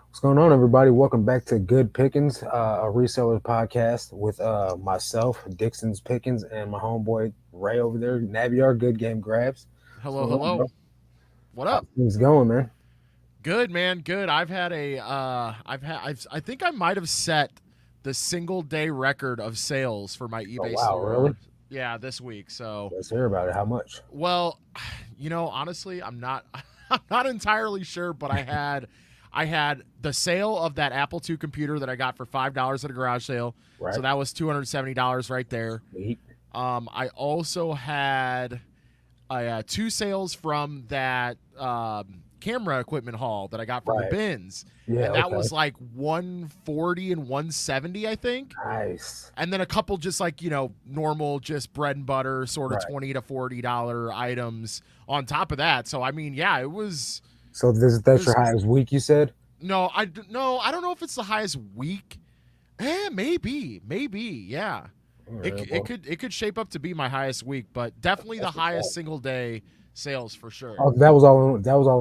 What's going on, everybody? Welcome back to Good Pickins, a reseller podcast with myself, Dixon's Pickins, and my homeboy Ray over there, Naviar. Good Game Grabs. What's Hello, going on, hello. bro? What How's up? things going, man? Good, man. Good. I think I might have set the single day record of sales for my Oh, eBay wow, really? store. Yeah, this week. So, Let's hear about it. How much? well, honestly, I'm not I'm not entirely sure, but I had the sale of that Apple II computer that I got for $5 at a garage sale. So Right? that was $270 right there. Sweet. I also had two sales from that camera equipment haul that I got from the Right. bins, Yeah, and that okay. was like 140 and 170, I think. Nice. And then a couple just like normal, just bread and butter, sort of Right. $20 to $40 items on top of that. So I mean, yeah, So it that's was your highest week, you said? no, I don't know if it's the highest week. Maybe, yeah. All It, right, it well. could it could shape up to be my highest week, but definitely the That's what's highest up. single day sales for sure. Oh, that was all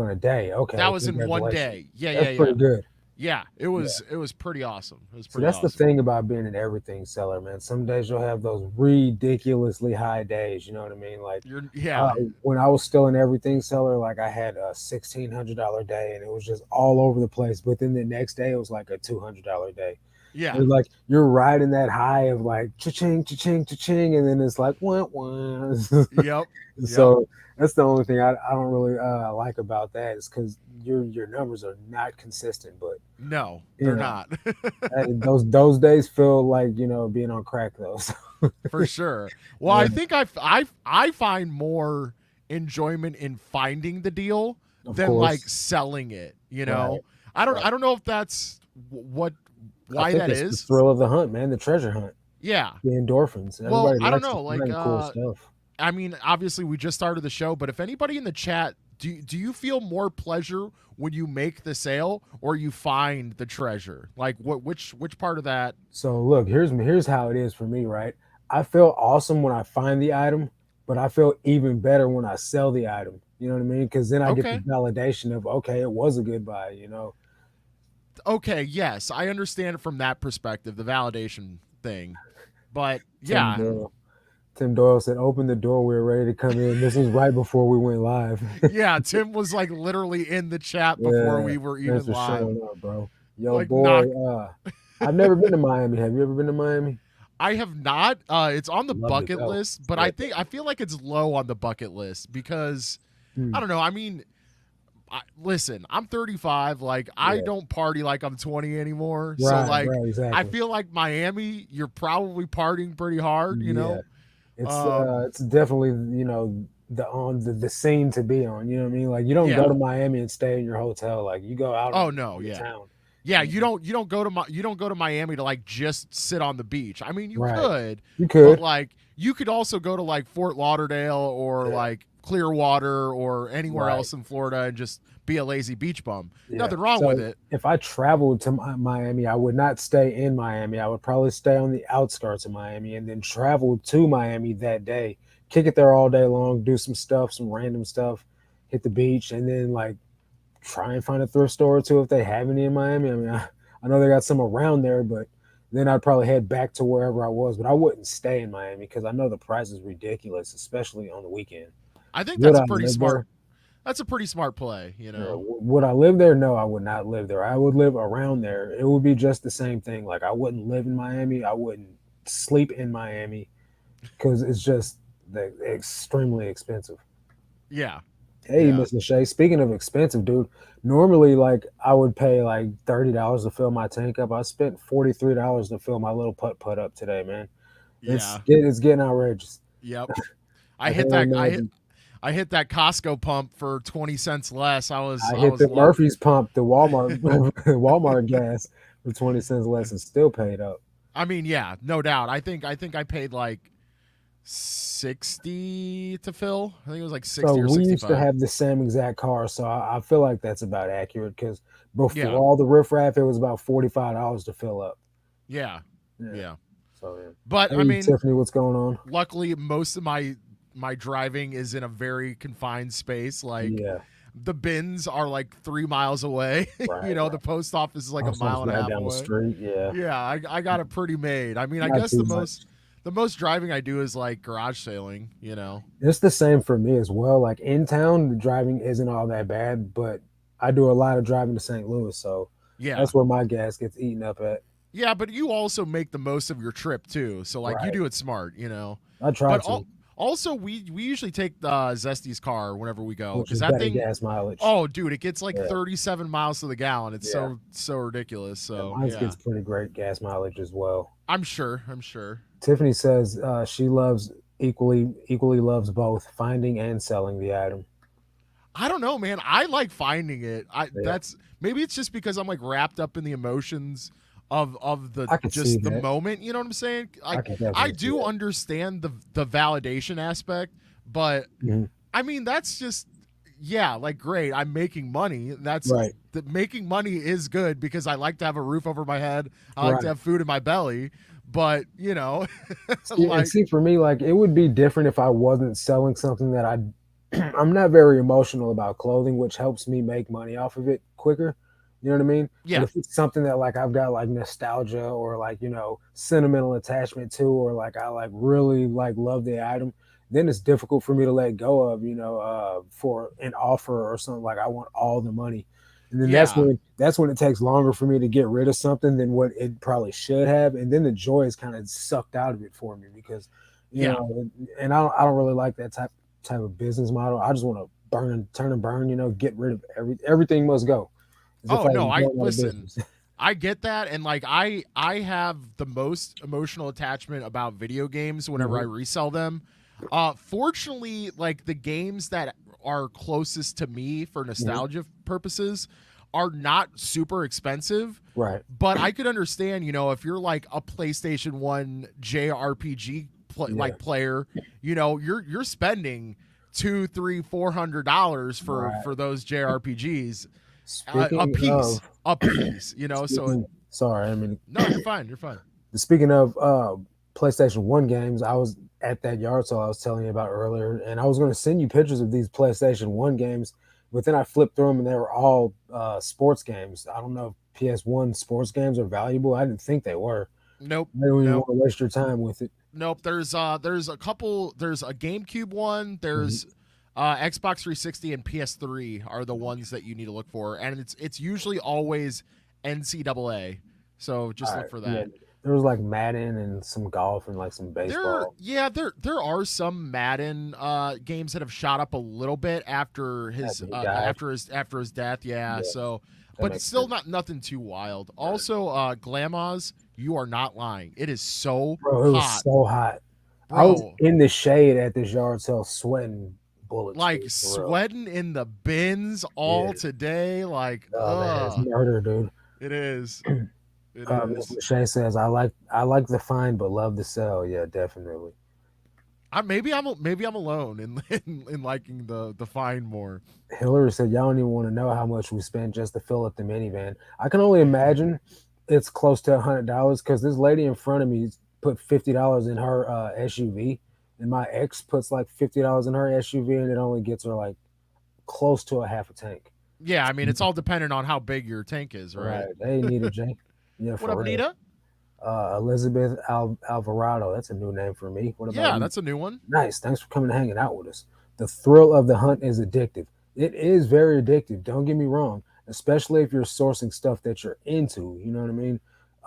in a day. That Okay, was in one congratulations. day. Yeah, That's yeah, yeah. pretty good. Yeah, it Yeah. was it was pretty awesome. It was So pretty that's the awesome. thing about being an everything seller, man. Some days you'll have those ridiculously high days. You know what I mean? Like Yeah. when I was still an everything seller, like I had a $1,600 day, and it was just all over the place. But then the next day, it was like a $200 day. Yeah. And like you're riding that high of like cha-ching, cha-ching, cha-ching, and then it's like wah, wah. Yep. Yep. So that's the only thing I don't really like about that is because your numbers are not consistent. But No, you they're know not. those days feel like being on crack though. So, For sure. Well, yeah, I think I find more enjoyment in finding the deal of than like course, selling it, right, right. I don't know if that's what I why think that it's the is. thrill of the hunt, man. The treasure hunt, Yeah. the endorphins. Well, Everybody I don't likes to know, like find cool stuff. I mean, obviously, we just started the show, but if anybody in the chat, do you feel more pleasure when you make the sale or you find the treasure? Like, which part of that? So look, here's how it is for me, right? I feel awesome when I find the item, but I feel even better when I sell the item. You know what I mean? Because then I get the Okay, validation of okay, it was a good buy. You know, okay, yes, I understand it from that perspective, the validation thing. But Tim yeah, Doyle. Tim Doyle said, "Open the door. We're ready to come in." This was right before we went live. yeah, Tim was like literally in the chat before Yeah, we were thanks even for live. showing up, bro. Yo, Like, boy, knock. I've never been to Miami. Have you ever been to Miami? I have not. It's on the Love to bucket go. list, but Yeah. I feel like it's low on the bucket list because I Hmm. don't know. I mean, listen, I'm 35. Like, I Yeah. don't party like I'm 20 anymore. So, Right, like, right, I exactly. feel like Miami, you're probably partying pretty hard. Yeah. Um, It's definitely, the scene to be on. You know what I mean? Like you don't go yeah. to Miami and stay in your hotel. Like you go out Oh in no, the yeah. town. Yeah, You know? you don't go to Miami to like just sit on the beach. I mean, you Right. could, You but could. like you could also go to like Fort Lauderdale or Yeah. like Clearwater or anywhere Right. else in Florida and just be a lazy beach bum. Yeah. Nothing wrong with So it. if I traveled to Miami, I would not stay in Miami. I would probably stay on the outskirts of Miami and then travel to Miami that day, kick it there all day long, do some stuff, some random stuff, hit the beach, and then like try and find a thrift store or two if they have any in Miami. I mean, I know they got some around there, but then I'd probably head back to wherever I was. But I wouldn't stay in Miami because I know the price is ridiculous, especially on the weekend. I think Would that's I a pretty live smart there? that's a pretty smart play. Would I live there? No, I would not live there. I would live around there. It would be just the same thing. Like I wouldn't live in Miami. I wouldn't sleep in Miami because it's just extremely expensive. Yeah. Hey, Yeah. Miss Lachey, speaking of expensive, dude, normally like I would pay like $30 to fill my tank up. I spent $43 to fill my little putt putt up today, man. Yeah. It's getting outrageous. Yep. I I hit can't that imagine. I hit that Costco pump for 20 cents less. I I hit was the love Murphy's pump, the Walmart Walmart gas for 20 cents less and still paid up. I mean, yeah, no doubt. I think I paid like 60 to fill. I think it was like So 60 or we used to 65. have the same exact car, so I feel like that's about accurate because before Yeah. all the riffraff, it was about $45 to fill up. Yeah. Yeah. Yeah. So yeah. But I Hey mean, Tiffany, what's going on? luckily most of my driving is in a very confined space. Like Yeah. the bins are like 3 miles away. Right, The post office is like a post office mile and a right half down the away. street. Yeah, Yeah, I got it pretty made. I mean, I not guess too much. the most driving I do is like garage sailing. It's the same for me as well. Like in town, the driving isn't all that bad, but I do a lot of driving to St. Louis, so Yeah. that's where my gas gets eaten up at. Yeah, but you also make the most of your trip too. So like you Right. do it smart. I try But to, also we usually take Zesty's car whenever we go which because is that better thing. gas mileage. Oh, dude, it gets like Yeah, 37 miles to the gallon. It's yeah. so ridiculous. Yeah, So mine yeah, gets pretty great gas mileage as well. I'm sure. I'm sure. Tiffany says she loves equally loves both finding and selling the item. I don't know, man. I like finding it. Yeah, That's maybe it's just because I'm like wrapped up in the emotions of the I could see just the that. moment. You know what I'm saying? I Like can I definitely see do that. understand the validation aspect, but Mhm. I mean that's just yeah, like great. I'm making money. That's Right, the making money is good because I like to have a roof over my head. I like to right. have food in my belly. But like See, for me, like it would be different if I wasn't selling something that I. I'm not very emotional about clothing, which helps me make money off of it quicker. You know what I mean? But yeah, if it's something that like I've got like nostalgia or like sentimental attachment to, or like I like really like love the item, then it's difficult for me to let go of. For an offer or something like I want all the money, and then that's yeah, when it takes longer for me to get rid of something than what it probably should have, and then the joy is kind of sucked out of it for me because yeah. and I don't really like that type of business model. I just want to burn, turn and burn. Get rid of everything must go, as if Oh I no, was I going out of listen. business. I get that, and like I have the most emotional attachment about video games whenever I Mhm. resell them. Fortunately, like the games that are closest to me for Mhm. nostalgia purposes are not super expensive. Right. But I could understand, if you're like a PlayStation 1 JRPG Yeah. player, you're spending two, three, $400 Right. for those JRPGs a Speaking piece, of a piece. So sorry, I mean, no, you're fine. You're fine. speaking of PlayStation One games, I was at that yard sale I was telling you about earlier, and I was going to send you pictures of these PlayStation One games, but then I flipped through them and they were all sports games. I don't know if PS1 sports games are valuable. I didn't think they were. Nope. I don't even Nope. want to waste your time with it. Nope. There's a couple. There's a GameCube one. Mhm. There's Xbox 360 and PS3 are the ones that you need to look for, and it's usually always NCAA. So just All look right, for yeah. that. There was like Madden and some golf and like some baseball. There are some Madden games that have shot up a little bit after his After he died. after his death. Yeah, Yeah, so that but it's makes still sense. not nothing too wild. Right. Also, Glamaz, you are not lying. It is so Bro, it was hot, so hot. I was bro. in the shade at this yard sale sweating bullets, Like dude, for real. sweating in the bins Yeah. all today. Like, Oh man, it's murder, dude. it is. It Miss is. Lachey says, I like the find but love the sell. Yeah, definitely. Maybe I'm alone in in liking the find more. Hillary said, y'all don't even want to know how much we spent just to fill up the minivan. I can only imagine it's close to $100 because this lady in front of me put $50 in her SUV, and my ex puts like $50 in her SUV, and it only gets her like close to a half a tank. Yeah, I mean it's all dependent on how big your tank is, right? Right. Hey, Nita J. Yeah, What for up, real. Nita? Elizabeth Alvarado. That's a new name for me. What about Yeah, you? that's a new one. Nice. Thanks for coming and hanging out with us. The thrill of the hunt is addictive. It is very addictive. Don't get me wrong, especially if you're sourcing stuff that you're into. You know what I mean?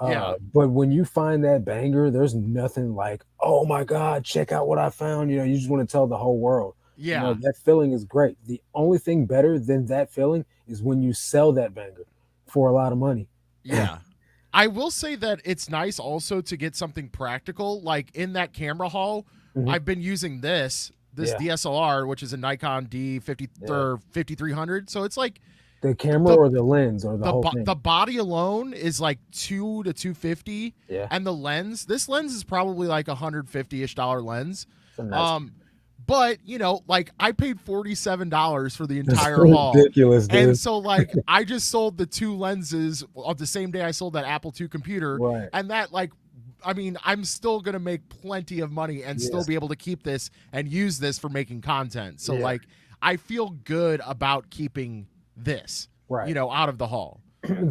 Yeah, But when you find that banger, there's nothing like, oh my God, check out what I found. You just want to tell the whole world. yeah, That feeling is great. The only thing better than that feeling is when you sell that banger for a lot of money. yeah. I will say that it's nice also to get something practical. Like in that camera haul, Mhm. I've been using this Yeah, DSLR, which is a Nikon D50 yeah. or 5300. So it's like The camera the or the lens or the whole the thing. body alone is like 2 to 250, Yeah, and this lens is probably like $150-ish lens. it's a nice. Um, but like I paid $47 for the That's entire haul, ridiculous, and dude. so like I just sold the two lenses on the same day I sold that Apple II computer, Right. and that like. I mean, I'm still gonna make plenty of money and still Yes. be able to keep this and use this for making content. So Yeah. like, I feel good about keeping this, Right. out of the haul.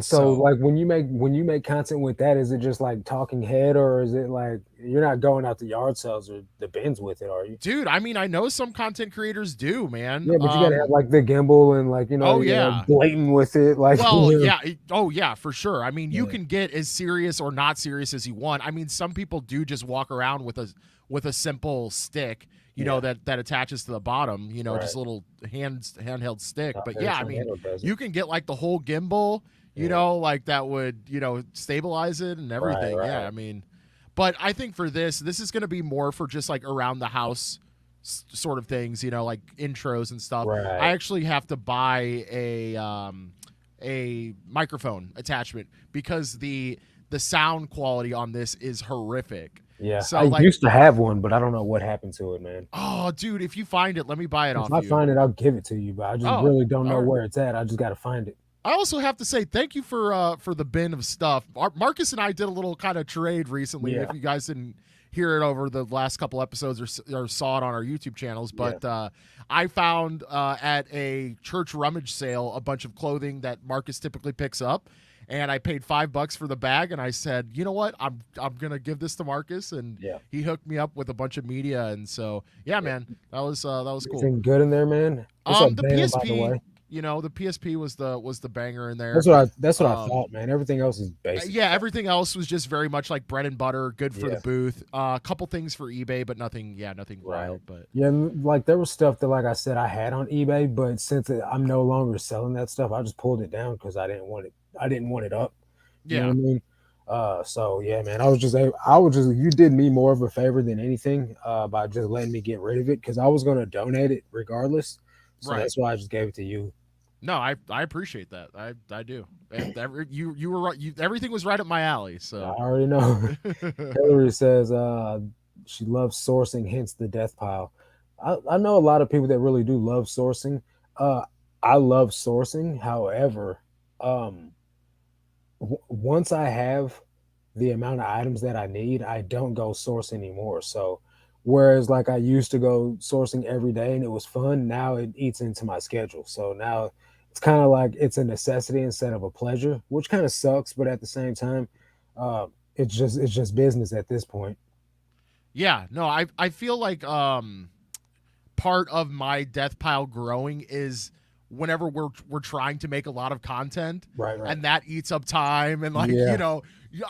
So So, like when you make content with that, is it just like talking head, or is it like you're not going out the yard sales or the bins with it, are you? dude, I mean, I know some content creators do, man. Yeah, but you gotta have like the gimbal and like Oh yeah. blatant with it, like Well, yeah. Oh, yeah, for sure. I mean, you yeah, can get as serious or not serious as you want. I mean, some people do just walk around with a simple stick, yeah, that attaches to the bottom, right. just a little handheld stick. A But very yeah, I mean, tornado does it. you can get like the whole gimbal, Yeah, like that would, stabilize it and right, everything. Yeah, right. I mean, but I think for this is going to be more for just like around the house sort of things, like intros and stuff. I Right. actually have to buy a microphone attachment because the sound quality on this is horrific. Yeah. I So like, used to have one, but I don't know what happened to it, man. oh dude, if you find it, let me buy it If off I you. find it, I'll give it to you, but I just Oh, really don't know all right. where it's at. I just gotta find it. I also have to say thank you for the bin of stuff. Marcus and I did a little kind of trade recently. Yeah, If you guys didn't hear it over the last couple episodes or saw it on our YouTube channels, yeah. but I found at a church rummage sale a bunch of clothing that Marcus typically picks up, and I paid $5 for the bag. And I said, you know what, I'm gonna give this to Marcus, and Yeah. he hooked me up with a bunch of media. And so yeah, Yeah. man, that was cool. Anything good in there, man? What's up, The Dan, by the PSP, way? the PSP was the banger in there. That's what I Um, thought, man. Everything else is basic yeah, stuff. everything else was just very much like bread and butter, good for the Yeah, booth. A couple things for eBay, but nothing right. wild. But Yeah, like there was stuff that, like I said, I had on eBay, but since I'm no longer selling that stuff, I just pulled it down because I didn't want it. I didn't want it up. You know what yeah, I mean? So yeah, man, you did me more of a favor than anything, by just letting me get rid of it because I was gonna donate it regardless. So right. that's why I just gave it to you. No, I appreciate that. I do. You were right. Everything was right up my alley. I So already know. Hillary says she loves sourcing, hence the death pile. I know a lot of people that really do love sourcing. Uh, I love sourcing. However, um, once I have the amount of items that I need, I don't go source anymore. So, whereas like I used to go sourcing every day and it was fun, now it eats into my schedule. So now it's kind of like it's a necessity instead of a pleasure, which kind of sucks. But at the same time, it's just business at this point. yeah, no, I feel like part of my death pile growing is whenever we're trying to make a lot of content, Right, right. and that eats up time. And like, Yeah,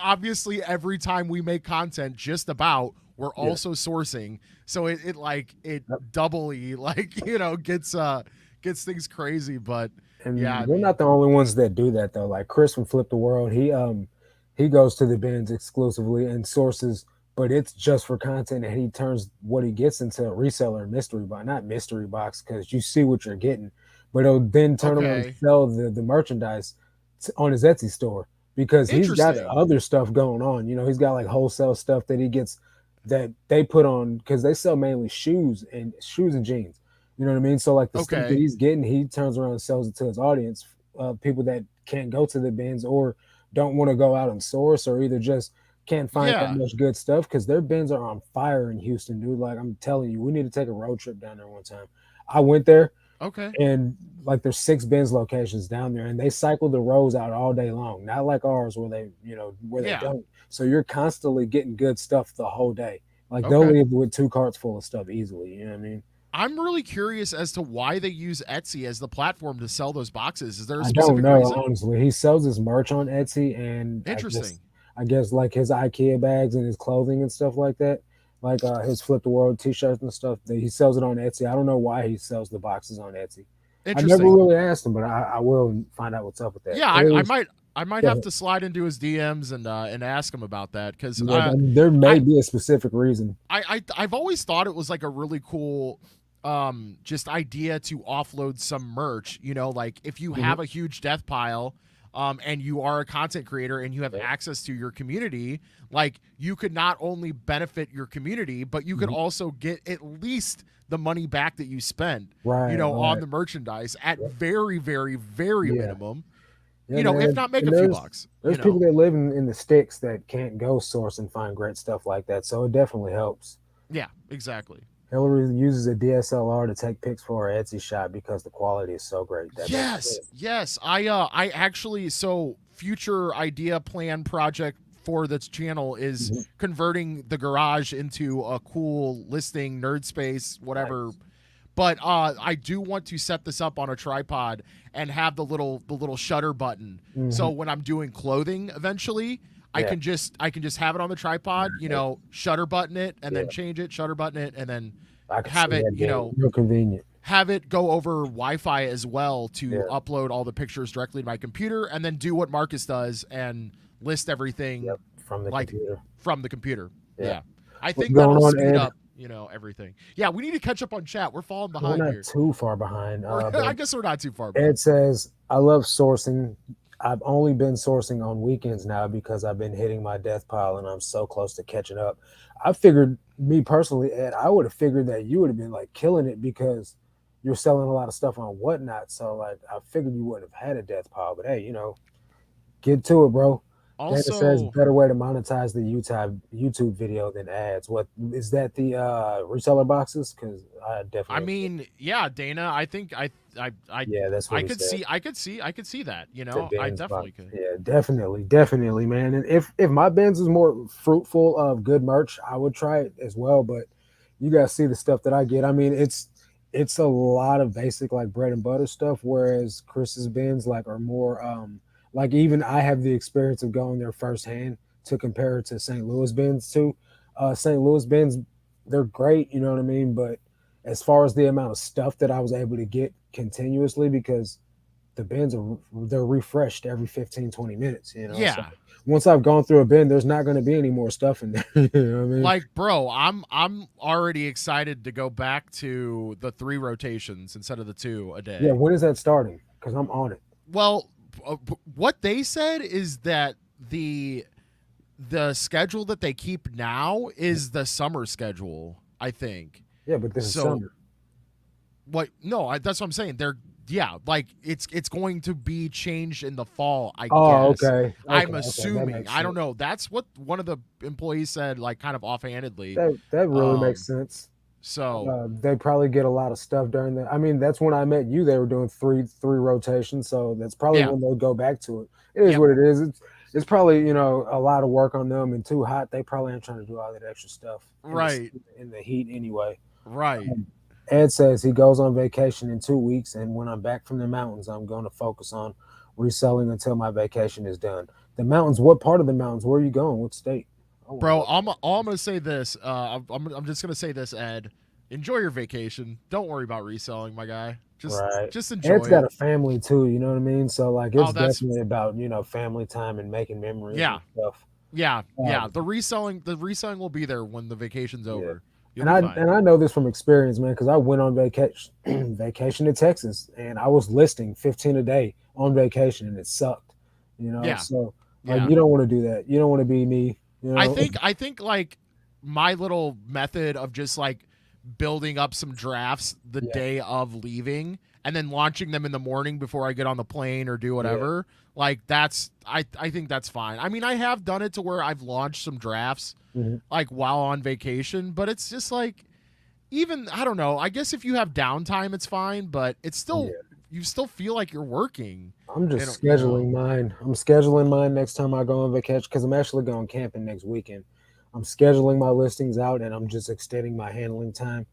obviously every time we make content, just about, we're yeah. also sourcing, so it Yep. doubly like, gets things crazy. But yeah, And I we're mean, not the only ones that do that though. Like Chris from Flip the World, he goes to the bins exclusively and sources, but it's just for content, and he turns what he gets into a reseller mystery box, not mystery box, because you see what you're getting, but he'll then turn around and okay, sell the merchandise on his Etsy store because he's got interesting. other stuff going on. He's got like wholesale stuff that he gets that they put on because they sell mainly shoes and jeans. You know what I mean? So like the stuff that Okay, he's getting, he turns around and sells it to his audience, people that can't go to the bins or don't want to go out and source, or either just can't find that yeah, much good stuff because their bins are on fire in Houston, dude. Like I'm telling you, we need to take a road trip down there one time. I went there okay, and like there's 6 bins locations down there, and they cycle the rows out all day long. Not like ours where they yeah, don't. So you're constantly getting good stuff the whole day. Like they'll okay. leave with 2 carts full of stuff easily. You know what I mean? I'm really curious as to why they use Etsy as the platform to sell those boxes. Is there a I don't specific know, reason? honestly. He sells his merch on Etsy, and I guess Interesting. I guess like his IKEA bags and his clothing and stuff like that, like his Flip the World T-shirts and stuff. That he sells it on Etsy. I don't know why he sells the boxes on Etsy. I never Interesting. really asked him, but I will find out what's up with that. Yeah, I Anyways, might go have ahead. to slide into his DMs and ask him about that because Yeah, there may I be a specific reason. I've always thought it was like a really cool just idea to offload some merch, like if you Mhm. have a huge death pile and you are a content creator and you have Yep. access to your community, like you could not only benefit your community, but you could Mhm. also get at least the money back that you spent, Right, on right. the merchandise at Yep. very, very, very Yeah, minimum, yeah, if man. not make And a few there's bucks, there's people that live in the sticks that can't go source and find great stuff like that. So it definitely helps. Yeah, exactly. Hillary uses a DSLR to take pics for her Etsy shop because the quality is so great. That makes Yes, sense. yes. I actually, so future idea plan project for this channel is Mhm. converting the garage into a cool listing nerd space, whatever. Nice. But I do want to set this up on a tripod and have the little shutter button. So Hmm. when I'm doing clothing eventually, Yeah. I can just have it on the tripod, Right. shutter button it and then Yeah. change it, shutter button it, and then I could see have it, that being real convenient. have it go over Wi-Fi as well to Yeah. upload all the pictures directly to my computer, and then do what Marcus does and list everything Yep. From the like computer. from the computer. Yeah. Yeah. I What's think going that'll on, speed Ed? up, everything. Yeah, we need to catch up on chat. We're falling We're behind not here. too far behind, I but guess we're not too far Ed behind. says, I love sourcing. I've only been sourcing on weekends now because I've been hitting my death pile and I'm so close to catching up. I figured, me personally, Ed, I would have figured that you would have been like killing it because you're selling a lot of stuff on whatnot. So, like, I figured you wouldn't have had a death pile, but hey, get to it, bro. Dana says Also, better way to monetize the YouTube video than ads. What is that? The reseller boxes? Because I I definitely, mean, yeah, Dana, I think yeah, that's what I he could said. I could see that, The I Benz box. definitely could. Yeah, definitely, definitely, man. And if my Benz was more fruitful of good merch, I would try it as well. But you guys see the stuff that I get. I mean, it's a lot of basic like bread and butter stuff, whereas Chris's Benz like are more like even I have the experience of going there firsthand to compare it to St. Louis Benz too. St. Louis Benz, they're great, you know what I mean. But as far as the amount of stuff that I was able to get continuously, because the bins are they're refreshed every 15, 20 minutes, so Yeah. once I've gone through a bin, there's not going to be any more stuff in there. You know what I mean? Like, bro, I'm already excited to go back to the 3 rotations instead of the 2 a Yeah, day. when is that starting? Because I'm on it. Well, what they said is that the schedule that they keep now is the summer schedule, I think. Yeah, but this is So summer. what? No, that's what I'm saying. They're, yeah, like it's going to be changed in the fall, I Oh, guess. okay, I'm okay, that assuming. makes I don't sense. know. That's what one of the employees said, like kind of offhandedly. That really makes Um. sense. So They probably get a lot of stuff during the. I mean, that's when I met you. They were doing three rotations, so that's probably yeah. when they'll go back to it. It is Yep. what it is. It's probably a lot of work on them and too hot. They probably ain't trying to do all that extra stuff Right. in the heat anyway. Right. Um, Ed says he goes on vacation in 2 weeks, and when I'm back from the mountains, I'm going to focus on reselling until my vacation is done. The mountains. What part of the mountains? Where are you going? What state? I want to Bro, go. all I'm gonna say this. I'm just gonna say this, Ed. Enjoy your vacation. Don't worry about reselling, my guy. Right. Just Ed's enjoy got it. a family too, you know what I mean? So like Oh, it's that's definitely about, family time and making memories and yeah, stuff. yeah, yeah. Um, The reselling will be there when the vacation's yeah. over. You'll And be I fine. and I know this from experience, man, because I went on vacation vacation to Texas and I was listing 15 a day on vacation and it sucked. Yeah, So like yeah. you don't want to do that. You don't want to be me, you know. I think like my little method of just like building up some drafts the Yeah, day of leaving and then launching them in the morning before I get on the plane or do yeah. whatever. Like that's I think that's fine. I mean, I have done it to where I've launched some drafts Mhm. like while on vacation, but it's just like, even I don't know. I guess if you have downtime it's fine, but it's still, Yeah. you still feel like you're working. I'm And just scheduling mine. I'm scheduling mine next time I go on vacation because I'm actually going camping next weekend. I'm scheduling my listings out and I'm just extending my handling time.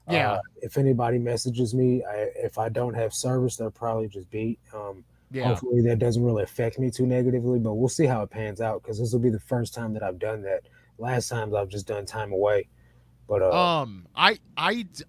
yeah. If anybody messages me, if I don't have service, they're probably just beat. Yeah. Hopefully that doesn't really affect me too negatively, but we'll see how it pans out because this will be the first time that I've done that. Last times I've just done time away, but I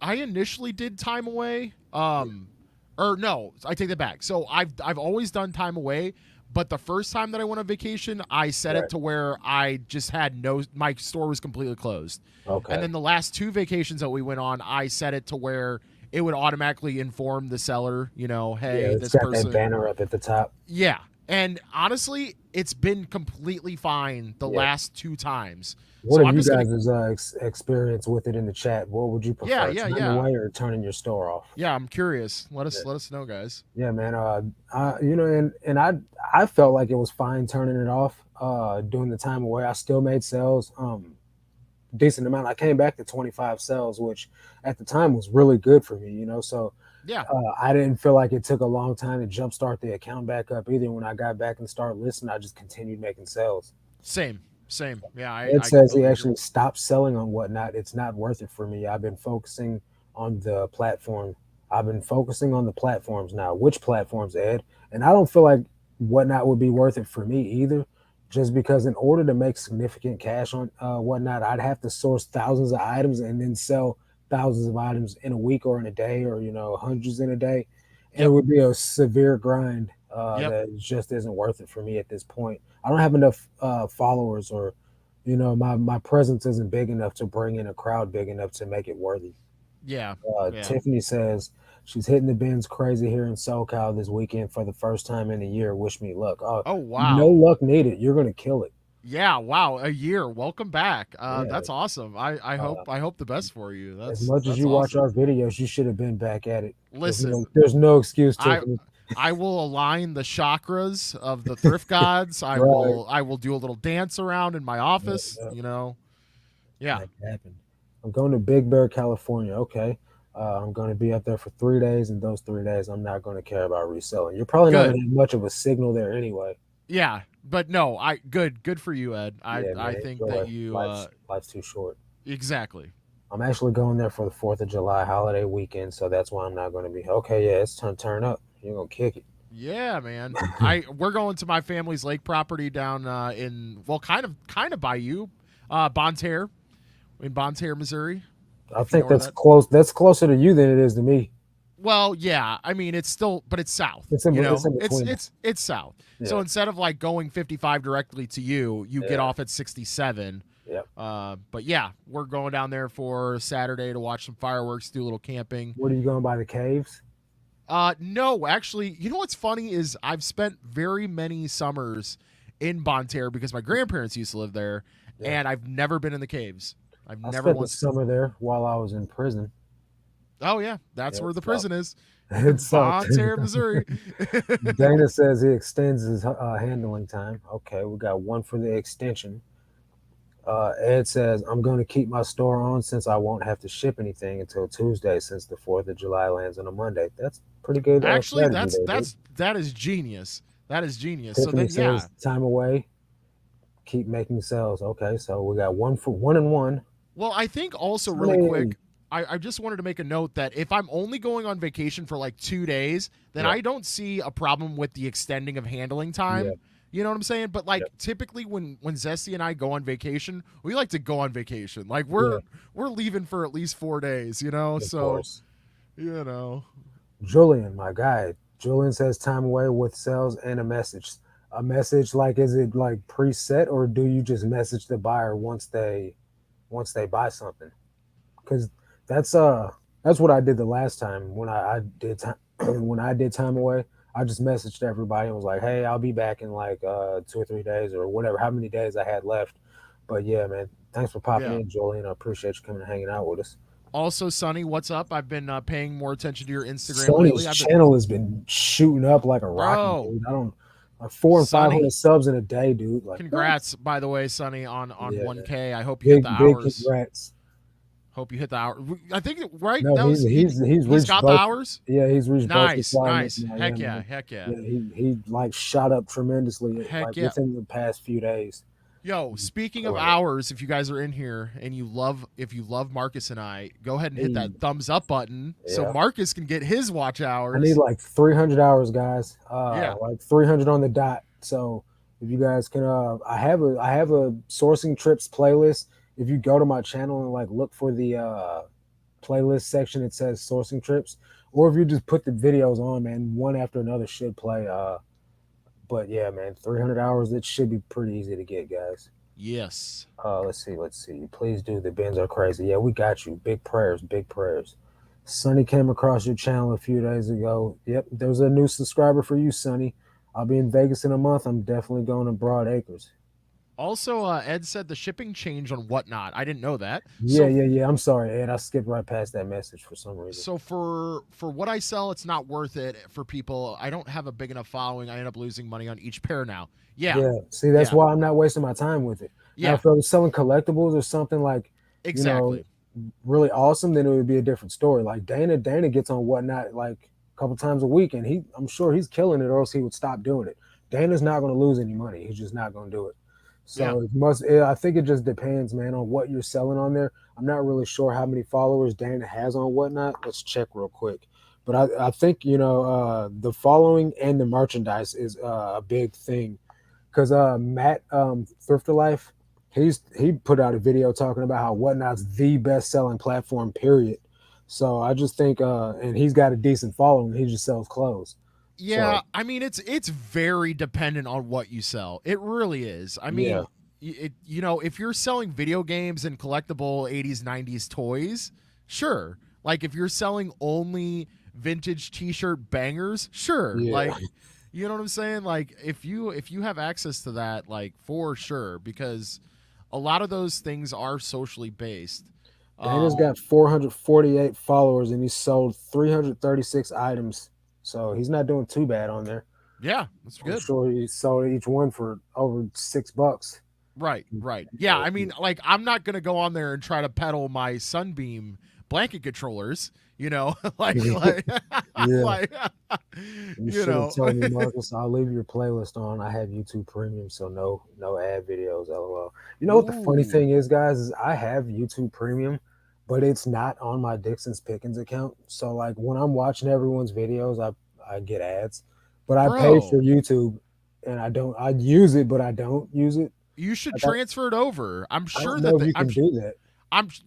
initially did time away. Or no, I take that back. So I've always done time away, but the first time that I went on vacation, I set it right, to where I just had no, my store was completely closed. And okay, then the last 2 vacations that we went on, I set it to where it would automatically inform the seller, yeah, hey, it's this got that person. banner up at the top. Yeah. And honestly, it's been completely fine the Yeah. last 2 times. What So have I'm you just going to, guys' experience with it in the chat? What would you yeah, prefer, yeah, time yeah. away or turning your store off? Yeah, I'm curious. Yeah, Let us know, guys. yeah, man. And I felt like it was fine turning it off. Doing the time away, I still made sales. decent amount. I came back to 25 sales, which at the time was really good for me, you know. So Yeah. I didn't feel like it took a long time to jumpstart the account back up either. When I got back and started listening, I just continued making sales. Same. Same. Yeah, Ed I says he completely agree. actually stopped selling on Whatnot. It's not worth it for me. I've been focusing on the platform. I've been focusing on the platforms now. Which platforms, Ed? And I don't feel like Whatnot would be worth it for me either, just because in order to make significant cash on Whatnot, I'd have to source thousands of items and then sell thousands of items in a week or in a day, or hundreds in a day, and it Yep. would be a severe grind Yep. that just isn't worth it for me at this point. I don't have enough followers, or my presence isn't big enough to bring in a crowd big enough to make it worthy. Yeah. Yeah. Tiffany says she's hitting the bins crazy here in SoCal this weekend for the first time in a year. Wish me luck. Oh No wow. luck needed. You're gonna kill it. Yeah, wow, a year. Welcome back. Yeah. That's awesome. I Uh, hope the best for you. as much as That's you watch awesome. our videos, you should have been back at it. Listen, There's no excuse, I Tiffany. I will align the chakras of the thrift gods. Right. I will do a little dance around in my Yeah, office, yeah. you know. Yeah. Make it happen. I'm going to Big Bear, California. Okay. I'm going to be up there for 3 days, and those 3 days, I'm not going to care about reselling. You're probably not going Good. to have much of a signal there anyway. Yeah. But no, I good for you, Ed. Yeah, I man, think that enjoy. you Life's too short. exactly. I'm actually going there for the 4th of July holiday weekend, so that's why I'm not going to be. Okay, yeah, it's time to turn up. You're going to kick it. Yeah, man. We're going to my family's lake property down in well kind of by you. Bonne Terre in Bonne Terre, Missouri, I if you know think where that's that. close. That's closer to you than it is to me. Well, yeah. I mean, it's still, but it's south. It's in between. It's south. So Yeah, instead of like going 55 directly to you, you get yeah, off at 67. yeah. But yeah, we're going down there for Saturday to watch some fireworks, do a little camping. What are you going by the caves? No, actually, you know what's funny is I've spent very many summers in Bonne Terre because my grandparents used to live there, Yeah, and I've never been in the caves. I've I never spent the once. summer there while I was in prison. Oh yeah, that's Yeah, where it the sucked. prison is. It sucked. Bonne Terre, Missouri. Dana says he extends his handling time. Okay, we got one for the extension. Ed says, I'm going to keep my store on since I won't have to ship anything until Tuesday since the 4th of July lands on a Monday. That's pretty good Actually, strategy there, dude. that is genius. That is genius. So Tiffany then, yeah. says, time away, keep making sales. Okay, so we got one for one and one. Well, I think also really Sunny. quick, I just wanted to make a note that if I'm only going on vacation for like 2 days, then Yep, I don't see a problem with the extending of handling time. yep, You know what I'm saying? But like yep. typically when Zesty and I go on vacation, we like to go on vacation. Like Yeah, we're leaving for at least 4 days, you know? of So, course. you know. Julian, my guy. Julian says time away with sales and a message. A message, like, is it like preset, or do you just message the buyer once they buy something? Because that's that's what I did the last time when I did time when I did time away. I just messaged everybody and was like, "Hey, I'll be back in like 2 or 3 days or whatever, how many days I had left." But yeah, man, thanks for popping Yeah. in, Julian. I appreciate you coming and hanging out with us. Also, Sonny, what's up? I've been paying more attention to your Instagram Sonny's lately. I've been, channel has been shooting up like a rocket, bro, dude. I don't like 400 and 500 Sonny. subs in a day, dude. Like what? Congrats, by the way, Sonny, on Yeah, man. 1K. I hope you hit the Big hours. congrats. Hope you hit the hour. I think right. No, That was he's he's reached got the both. hours. Yeah, he's reached both Nice, requirements nice. now. Yeah, Heck yeah, man. heck yeah, Yeah, he like shot up tremendously heck like yeah. within the past few days. Yo, speaking of Killing it. hours, if you guys are in here and if you love Marcus and I, go ahead and hit Hey, that thumbs up button so yeah. Marcus can get his watch I need hours. like 300 hours, guys. Yeah. Like 300 on the dot. So if you guys can, I have a sourcing trips playlist. If you go to my channel and like look for the playlist section, it says sourcing trips. Or if you just put the videos on, man, one after another should play. But yeah, man, 300 hours. It should be pretty easy to get, guys. Yes. Let's see. Please do. The bins are crazy. Yeah, we got you. Big prayers, big prayers. Sonny came across your channel a few days ago. Yep, there's a new subscriber for you, Sonny. I'll be in Vegas in a month. I'm definitely going to Broad Acres. Also, Ed said the shipping changed on Whatnot. I didn't know that. Yeah, yeah, yeah. I'm sorry, Ed. I skipped right past that message for some reason. So for what I sell, it's not worth it for people. I don't have a big enough following. I end up losing money on each pair now. Yeah, Yeah, see, that's yeah, why I'm not wasting my time with it. Now, yeah. if I was selling collectibles or something like you know, Exactly. really awesome, then it would be a different story. Like Dana gets on Whatnot like a couple times a week, and I'm sure he's killing it, or else he would stop doing it. Dana's not going to lose any money. He's just not going to do it. Yeah. So I think it just depends, man, on what you're selling on there. I'm not really sure how many followers Dana has on Whatnot. Let's check real quick. But I think the following and the merchandise is a big thing because Matt Thrifter Life, he put out a video talking about how Whatnot's the best selling platform. Period. So I just think, and he's got a decent following. He just sells clothes. Yeah, So I mean it's very dependent on what you sell. It really is. I yeah, mean, if you're selling video games and collectible 80s 90s toys, sure. Like if you're selling only vintage t-shirt bangers, sure. yeah. Like you know what I'm saying? Like if you have access to that, like for sure, because a lot of those things are socially based. Dana's Um got 448 followers and he sold 336 items. So he's not doing too bad on there. yeah, that's I'm good. sure he sold each one for over $6. Right, right. Yeah, I mean, like, I'm not gonna go on there and try to peddle my Sunbeam blanket controllers, like, Yeah. like, You you should have know. told me, Marcus. I'll leave your playlist on. I have YouTube Premium, so no ad videos. LOL. You know what the funny Ooh, thing is, guys, is I have YouTube Premium, but it's not on my Dixon's Pickens account. So like when I'm watching everyone's videos, I get ads, but I pay for bro, YouTube, and I don't. I use it, but I don't use it. you should Like transfer it over. I'm I don't sure know that if you can do that.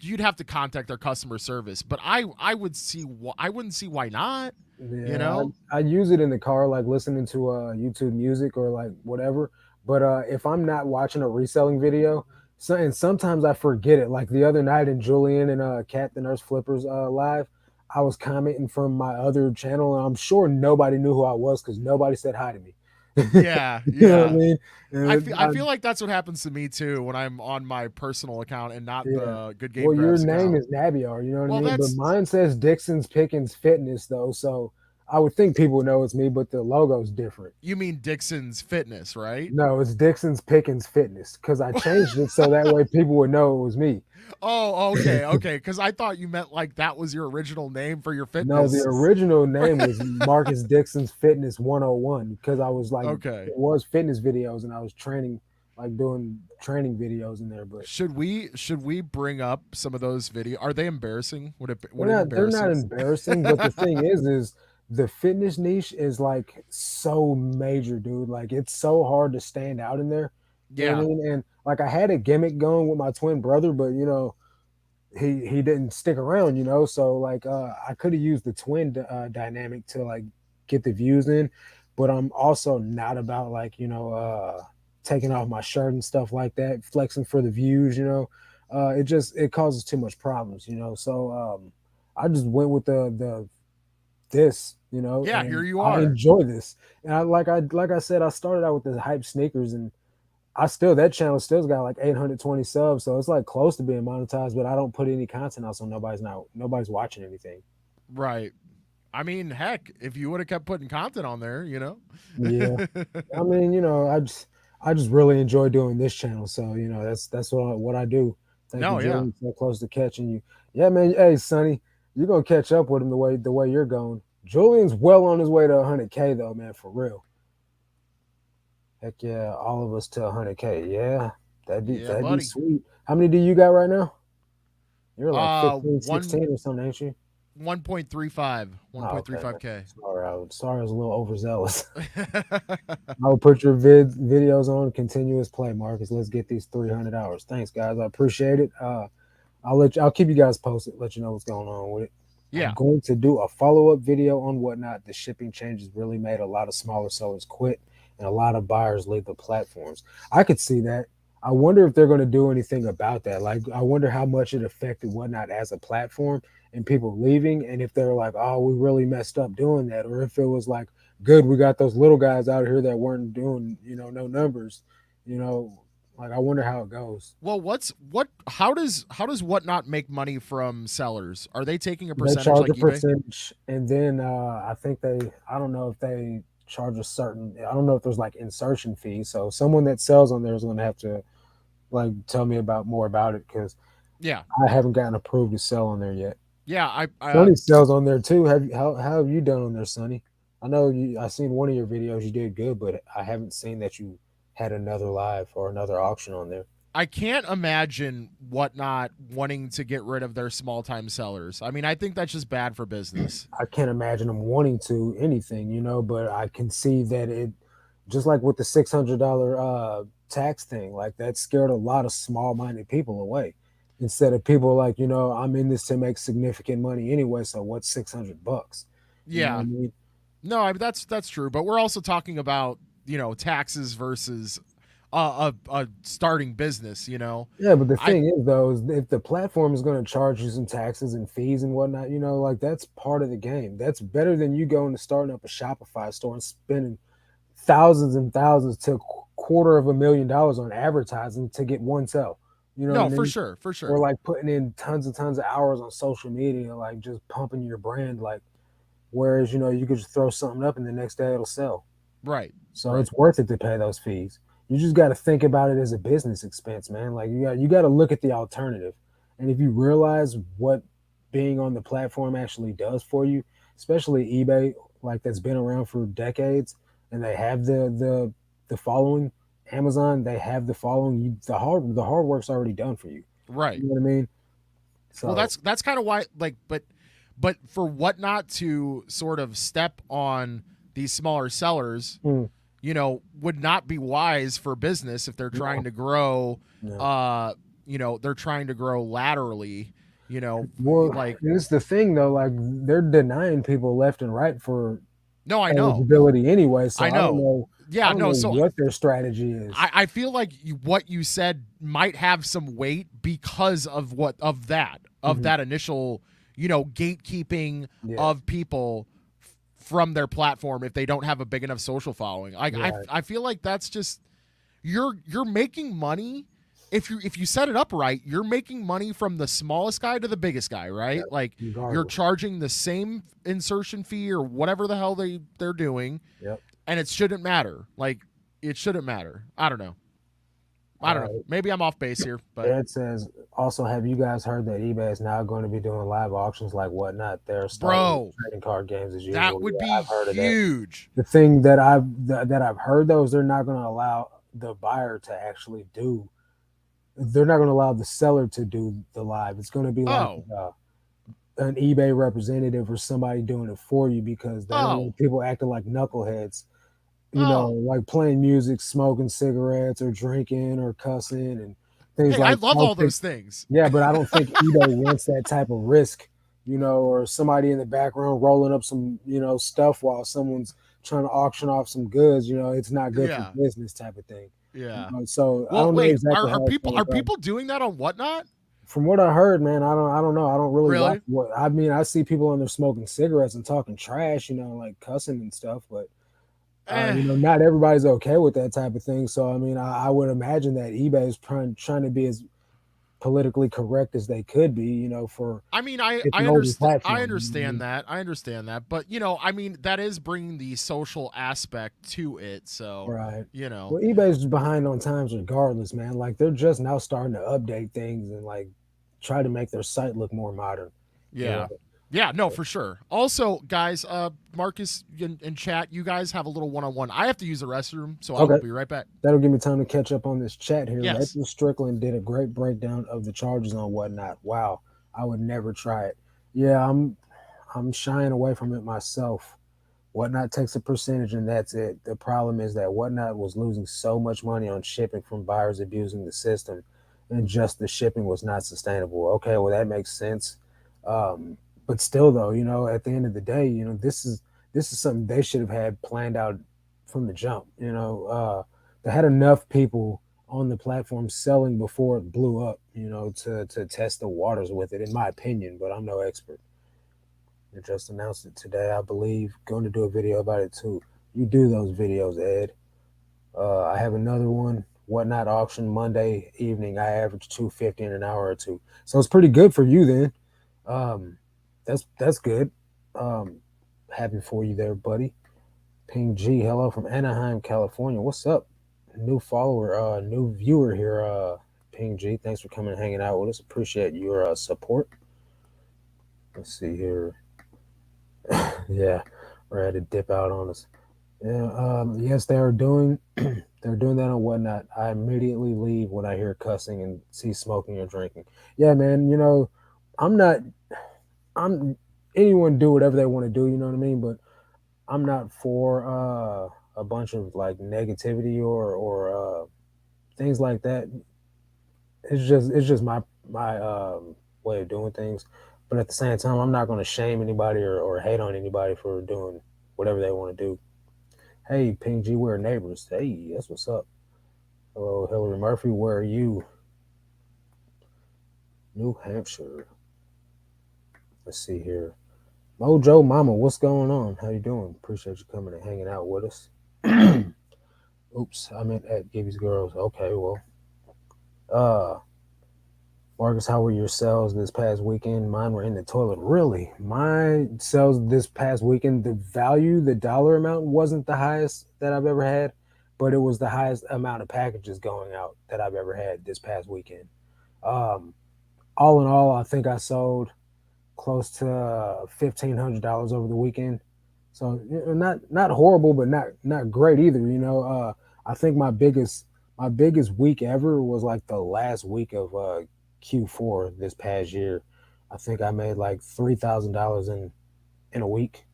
you'd have to contact their customer service, but I wouldn't see why not. You Yeah, know? I use it in the car, like listening to YouTube music or like whatever. But if I'm not watching a reselling video, and sometimes I forget it. Like the other night in Julian and Cat the Nurse Flippers live, I was commenting from my other channel, and I'm sure nobody knew who I was because nobody said hi to me. Yeah, You know what I yeah. mean? I feel like that's what happens to me too when I'm on my personal account and not Yeah. the Good Game Well, your Grabs name account. is Nabiar, you know what I Well, mean? But that's mine says Dixon's Pickens Fitness though, so I would think people know it's me, but the logo's different. You mean Dixon's Fitness, right? No, it's Dixon's Pickens Fitness because I changed it so that way people would know it was me. Oh, okay, okay. Because I thought you meant like that was your original name for your No, the fitness. original name was Marcus Dixon's Fitness 101 because I was like, Okay. it was fitness videos and I was training, like doing training videos in there. But Should we bring up some of those videos? Are they embarrassing? Would it they're embarrass not you? embarrassing. But the thing is the fitness niche is like so major, dude. Like it's so hard to stand out in there. You know what I Yeah. mean? And like I had a gimmick going with my twin brother, but he didn't stick around, so like I could have used the twin dynamic to like get the views in, but I'm also not about like taking off my shirt and stuff like that, flexing for the views. It causes too much problems, so I just went with the this, Yeah. Here and you I are. enjoy this. And I said, I started out with the hype sneakers, and that channel still's got like 820 subs, so it's like close to being monetized. But I don't put any content out, so nobody's watching anything. Right. I mean, heck, if you would have kept putting content on there. Yeah, I mean, I just really enjoy doing this channel, so that's what I do. Thank you, No, yeah. Julian, so close to catching you. Yeah, man. Hey, Sonny, you're gonna catch up with him the way you're going. Julian's well on his way to 100K though, man, for real. Heck yeah, all of us to 100K. Yeah, Yeah, that'd be buddy. sweet. How many do you got right now? You're like Uh 15, one 16 or something, ain't you? 1.35. Oh, okay, man. 1.35K. Sorry, I was a little overzealous. I will put your videos on continuous play, Marcus. Let's get these 300 hours. Thanks, guys. I appreciate it. I'll keep you guys posted, let you know what's going on with it. I'm Yeah. going to do a follow-up video on Whatnot. The shipping changes really made a lot of smaller sellers quit and a lot of buyers leave the platforms. I could see that. I wonder if they're going to do anything about that. Like, I wonder how much it affected Whatnot as a platform and people leaving, and if they're like, oh, we really messed up doing that, or if it was like, good, we got those little guys out here that weren't doing, no numbers, you know, like I wonder how it goes. Well, how does Whatnot make money from sellers? Are they taking a They percentage charge like a eBay? percentage, and then I don't know if they charge I don't know if there's like insertion fees. So someone that sells on there is going to have to like tell me about more about it because Yeah, I haven't gotten approved to sell on there yet. yeah. I Sonny sells on there too. How have you done on there, Sonny? I know you. I seen one of your videos. You did good, but I haven't seen that you had another live or another auction on there. I can't imagine Whatnot wanting to get rid of their small time sellers. I mean, I think that's just bad for business. I can't imagine them wanting to anything, but I can see that it, just like with the $600 tax thing, like that scared a lot of small minded people away. Instead of people like, I'm in this to make significant money anyway. So what's $600? You know what I Yeah, mean? no, I mean, that's true. But we're also talking about taxes versus a starting business. Yeah, but the I thing is, though, is if the platform is going to charge you some taxes and fees and whatnot, like that's part of the game. That's better than you going to starting up a Shopify store and spending thousands and thousands to $250,000 on advertising to get one sale. You know what I no, for mean? sure, for Or sure. like putting in tons and tons of hours on social media, like just pumping your brand. Like, whereas, you could just throw something up and the next day it'll sell. Right, So right, it's worth it to pay those fees. You just got to think about it as a business expense, man. Like you got to look at the alternative. And if you realize what being on the platform actually does for you, especially eBay, like that's been around for decades, and they have the following. Amazon, they have the following. The hard work's already done for you. right. You know what I mean? Well, So that's kind of why, like, but for Whatnot to sort of step on these smaller sellers, mm, would not be wise for business if they're trying no, to grow. no. They're trying to grow laterally. Well, Like, this is the thing though. Like they're denying people left and right for no, I know, eligibility anyway. So I I don't know. know. I Yeah, don't no. know So what their strategy is. I feel like what you said might have some weight because of Hmm. that initial gatekeeping Yeah, of people from their platform if they don't have a big enough social following. right. I feel like that's just you're making money if you set it up right. You're making money from the smallest guy to the biggest guy, Yeah, right? Like you're regardless. charging the same insertion fee or whatever the hell they're doing, Yep. and it shouldn't matter. Like it shouldn't matter. I don't know. I don't know. Uh, Maybe I'm off base here, but Ed says, also, have you guys heard that eBay is now going to be doing live auctions like whatnot? They're starting with bro, trading card games as that usual. would Yeah, be I've heard of that. huge. The thing that I've heard though is they're not going to allow the buyer to actually do. They're not going to allow the seller to do the live. It's going to be like Oh, an eBay representative or somebody doing it for you because they don't oh, want people acting like knuckleheads, oh. like playing music, smoking cigarettes, or drinking, or cussing, and things Hey, I like. I love don't all think, those things. yeah, but I don't think eBay wants that type of risk, or somebody in the background rolling up some, stuff while someone's trying to auction off some goods. It's not good for Yeah, business type of thing. yeah. So I Well, don't know wait. exactly how it's going Are to go. people doing that on Whatnot? From what I heard, man, I don't know. I don't really watch Really? what I mean. I see people on there smoking cigarettes and talking trash, like cussing and stuff, but Eh. not everybody's okay with that type of thing. So I mean, I would imagine that eBay is trying to be as politically correct as they could be, for I mean, it's an older I platform. understand that. I understand that. But I mean, that is bringing the social aspect to it. So, Right. you know, Well, eBay's behind on times regardless, man. Like they're just now starting to update things and like try to make their site look more modern. You know. yeah. Yeah, no, for sure. Also, guys, Marcus in chat, you guys have a little one-on-one. I have to use the restroom, so I will Okay. be right back. That'll give me time to catch up on this chat here. Yes. Rachel Strickland did a great breakdown of the charges on whatnot. Wow, I would never try it. Yeah, I'm shying away from it myself. Whatnot takes a percentage and that's it. The problem is that Whatnot was losing so much money on shipping from buyers abusing the system, and just the shipping was not sustainable. Okay, well that makes sense. Um, but still, though, at the end of the day, this is something they should have had planned out from the jump. They had enough people on the platform selling before it blew up. To test the waters with it, in my opinion. But I'm no expert. They just announced it today, I believe. Going to do a video about it too. You do those videos, Ed. I have another one. Whatnot auction Monday evening. I average 250 in an hour or two, so it's pretty good for you then. Um, that's good. Um, Happy for you there, buddy. Ping G, hello from Anaheim, California. What's up? New follower, new viewer here. Ping G, thanks for coming and hanging out with us. Appreciate your support. Let's see here. Yeah, we're at to dip out on us. Yeah, yes, they are doing. They're doing that on whatnot. I immediately leave when I hear cussing and see smoking or drinking. Yeah, man. I'm not. I'm anyone do whatever they want to do. You know what I mean? But I'm not for a bunch of like negativity or things like that. It's just my way of doing things. But at the same time, I'm not going to shame anybody or hate on anybody for doing whatever they want to do. Hey, Ping G, we're neighbors. Hey, that's what's up. Hello, Hillary Murphy. Where are you? New Hampshire. Let's see here. Mojo Mama, what's going on? How you doing? Appreciate you coming and hanging out with us. Oops, I meant at Gibby's Girls. Okay, well, uh, Marcus, how were your sales this past weekend? Mine were in the toilet. Really? My sales this past weekend, the dollar amount wasn't the highest that I've ever had, but it was the highest amount of packages going out that I've ever had this past weekend. Um, all in all, I think I sold close to $1,500 over the weekend. So not horrible, but not great either. I think my biggest week ever was like the last week of Q4 this past year. I think I made like $3,000 in a week,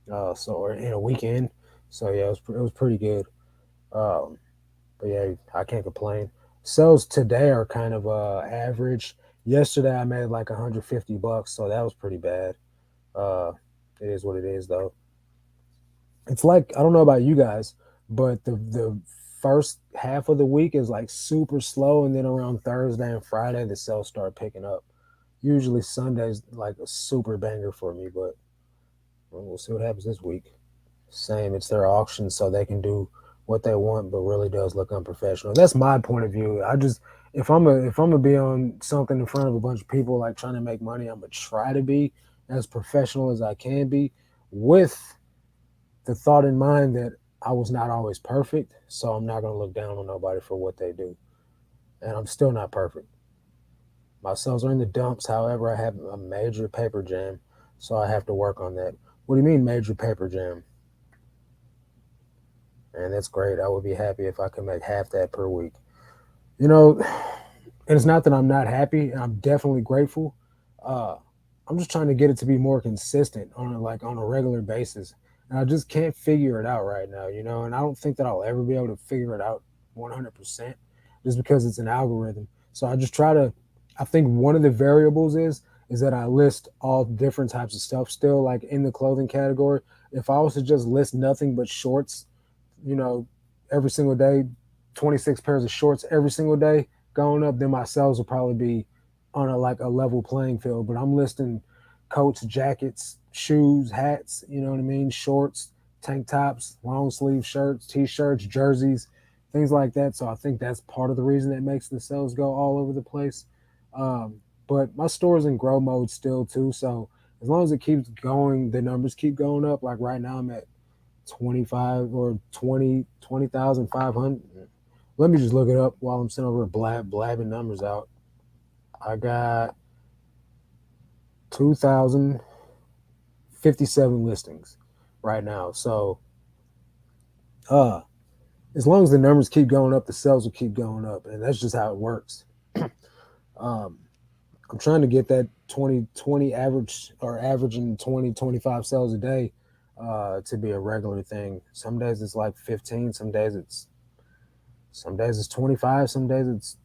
or in a weekend. So yeah, it was pretty good. Um, but yeah, I can't complain. Sales today are kind of average. Yesterday I made like $150, so that was pretty bad. Uh, it is what it is, though. It's like I don't know about you guys, but the first half of the week is like super slow, and then around Thursday and Friday the sales start picking up. Usually Sunday's like a super banger for me, but we'll see what happens this week. Same, it's their auction, so they can do what they want, but really does look unprofessional. That's my point of view. I just if I'm gonna be on something in front of a bunch of people like trying to make money, I'm gonna try to be as professional as I can be, with the thought in mind that I was not always perfect, so I'm not gonna look down on nobody for what they do, and I'm still not perfect. My sales are in the dumps. However, I have a major paper jam, so I have to work on that. What do you mean major paper jam? And that's great. I would be happy if I could make half that per week. You know, and it's not that I'm not happy. I'm definitely grateful. Uh, I'm just trying to get it to be more consistent on a regular basis, and I just can't figure it out right now. And I don't think that I'll ever be able to figure it out 100%, just because it's an algorithm. So I just try to. I think one of the variables is that I list all different types of stuff still, like in the clothing category. If I was to just list nothing but shorts, you know, every single day, 26 pairs of shorts every single day going up, then my sales will probably be on a level playing field. But I'm listing coats, jackets, shoes, hats, you know what I mean, shorts, tank tops, long sleeve shirts, t-shirts, jerseys, things like that. So I think that's part of the reason that makes the sales go all over the place. But my store's in grow mode still too. So as long as it keeps going, the numbers keep going up. Like right now I'm at 25 or 20,500. Let me just look it up while I'm sitting over blabbing numbers out. I got 2,057 listings right now. So, uh, as long as the numbers keep going up, the sales will keep going up, and that's just how it works. um, I'm trying to get that 20 average, or averaging 20-25 sales a day, to be a regular thing. Some days it's like 15, some days it's 25, some days it's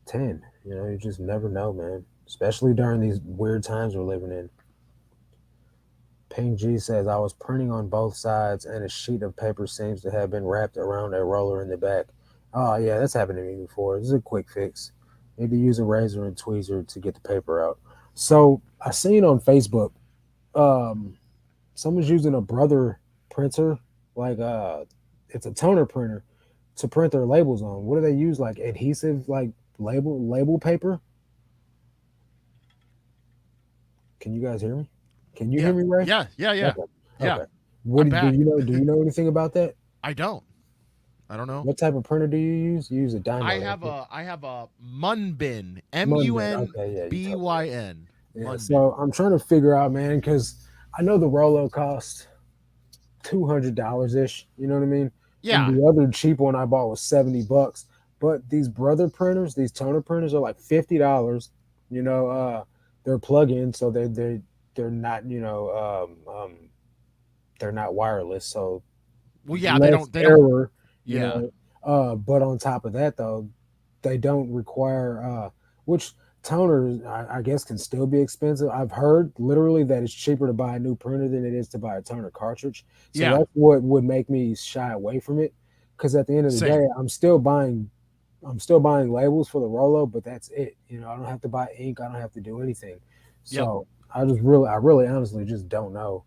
10. You just never know, man. Especially during these weird times we're living in. Ping G says, I was printing on both sides and a sheet of paper seems to have been wrapped around a roller in the back. Oh, yeah, that's happened to me before. This is a quick fix. Need to use a razor and tweezer to get the paper out. So I seen on Facebook, um, someone's using a Brother printer, like it's a toner printer, to print their labels on. What do they use? Like adhesive, like label paper? Can you guys hear me? Can you hear Yeah, me, Ray? yeah, yeah, yeah, Okay. yeah. Okay. I'm What do back. you know? Do you know anything about that? I don't. I don't know. What type of printer do you use? You use a Dymo, don't you? I have a Munbin, Munbit. Okay, yeah, you told me. Munbyn. Yeah, Munbin. so I'm trying to figure out, man, because I know the Rollo cost $200 ish. You know what I mean? And Yeah. the other cheap one I bought was $70. But these brother printers, these toner printers, are like $50. You know, they're plug-in, so they're not they're not wireless, so Well, yeah, less they don't error. You yeah. know, but on top of that though, they don't require which toners I guess can still be expensive. I've heard literally that it's cheaper to buy a new printer than it is to buy a toner cartridge. So Yeah. that's what would make me shy away from it. Because at the end of the day, Same. I'm still buying labels for the Rollo, but that's it. You know, I don't have to buy ink. I don't have to do anything. Yep. So I really honestly just don't know.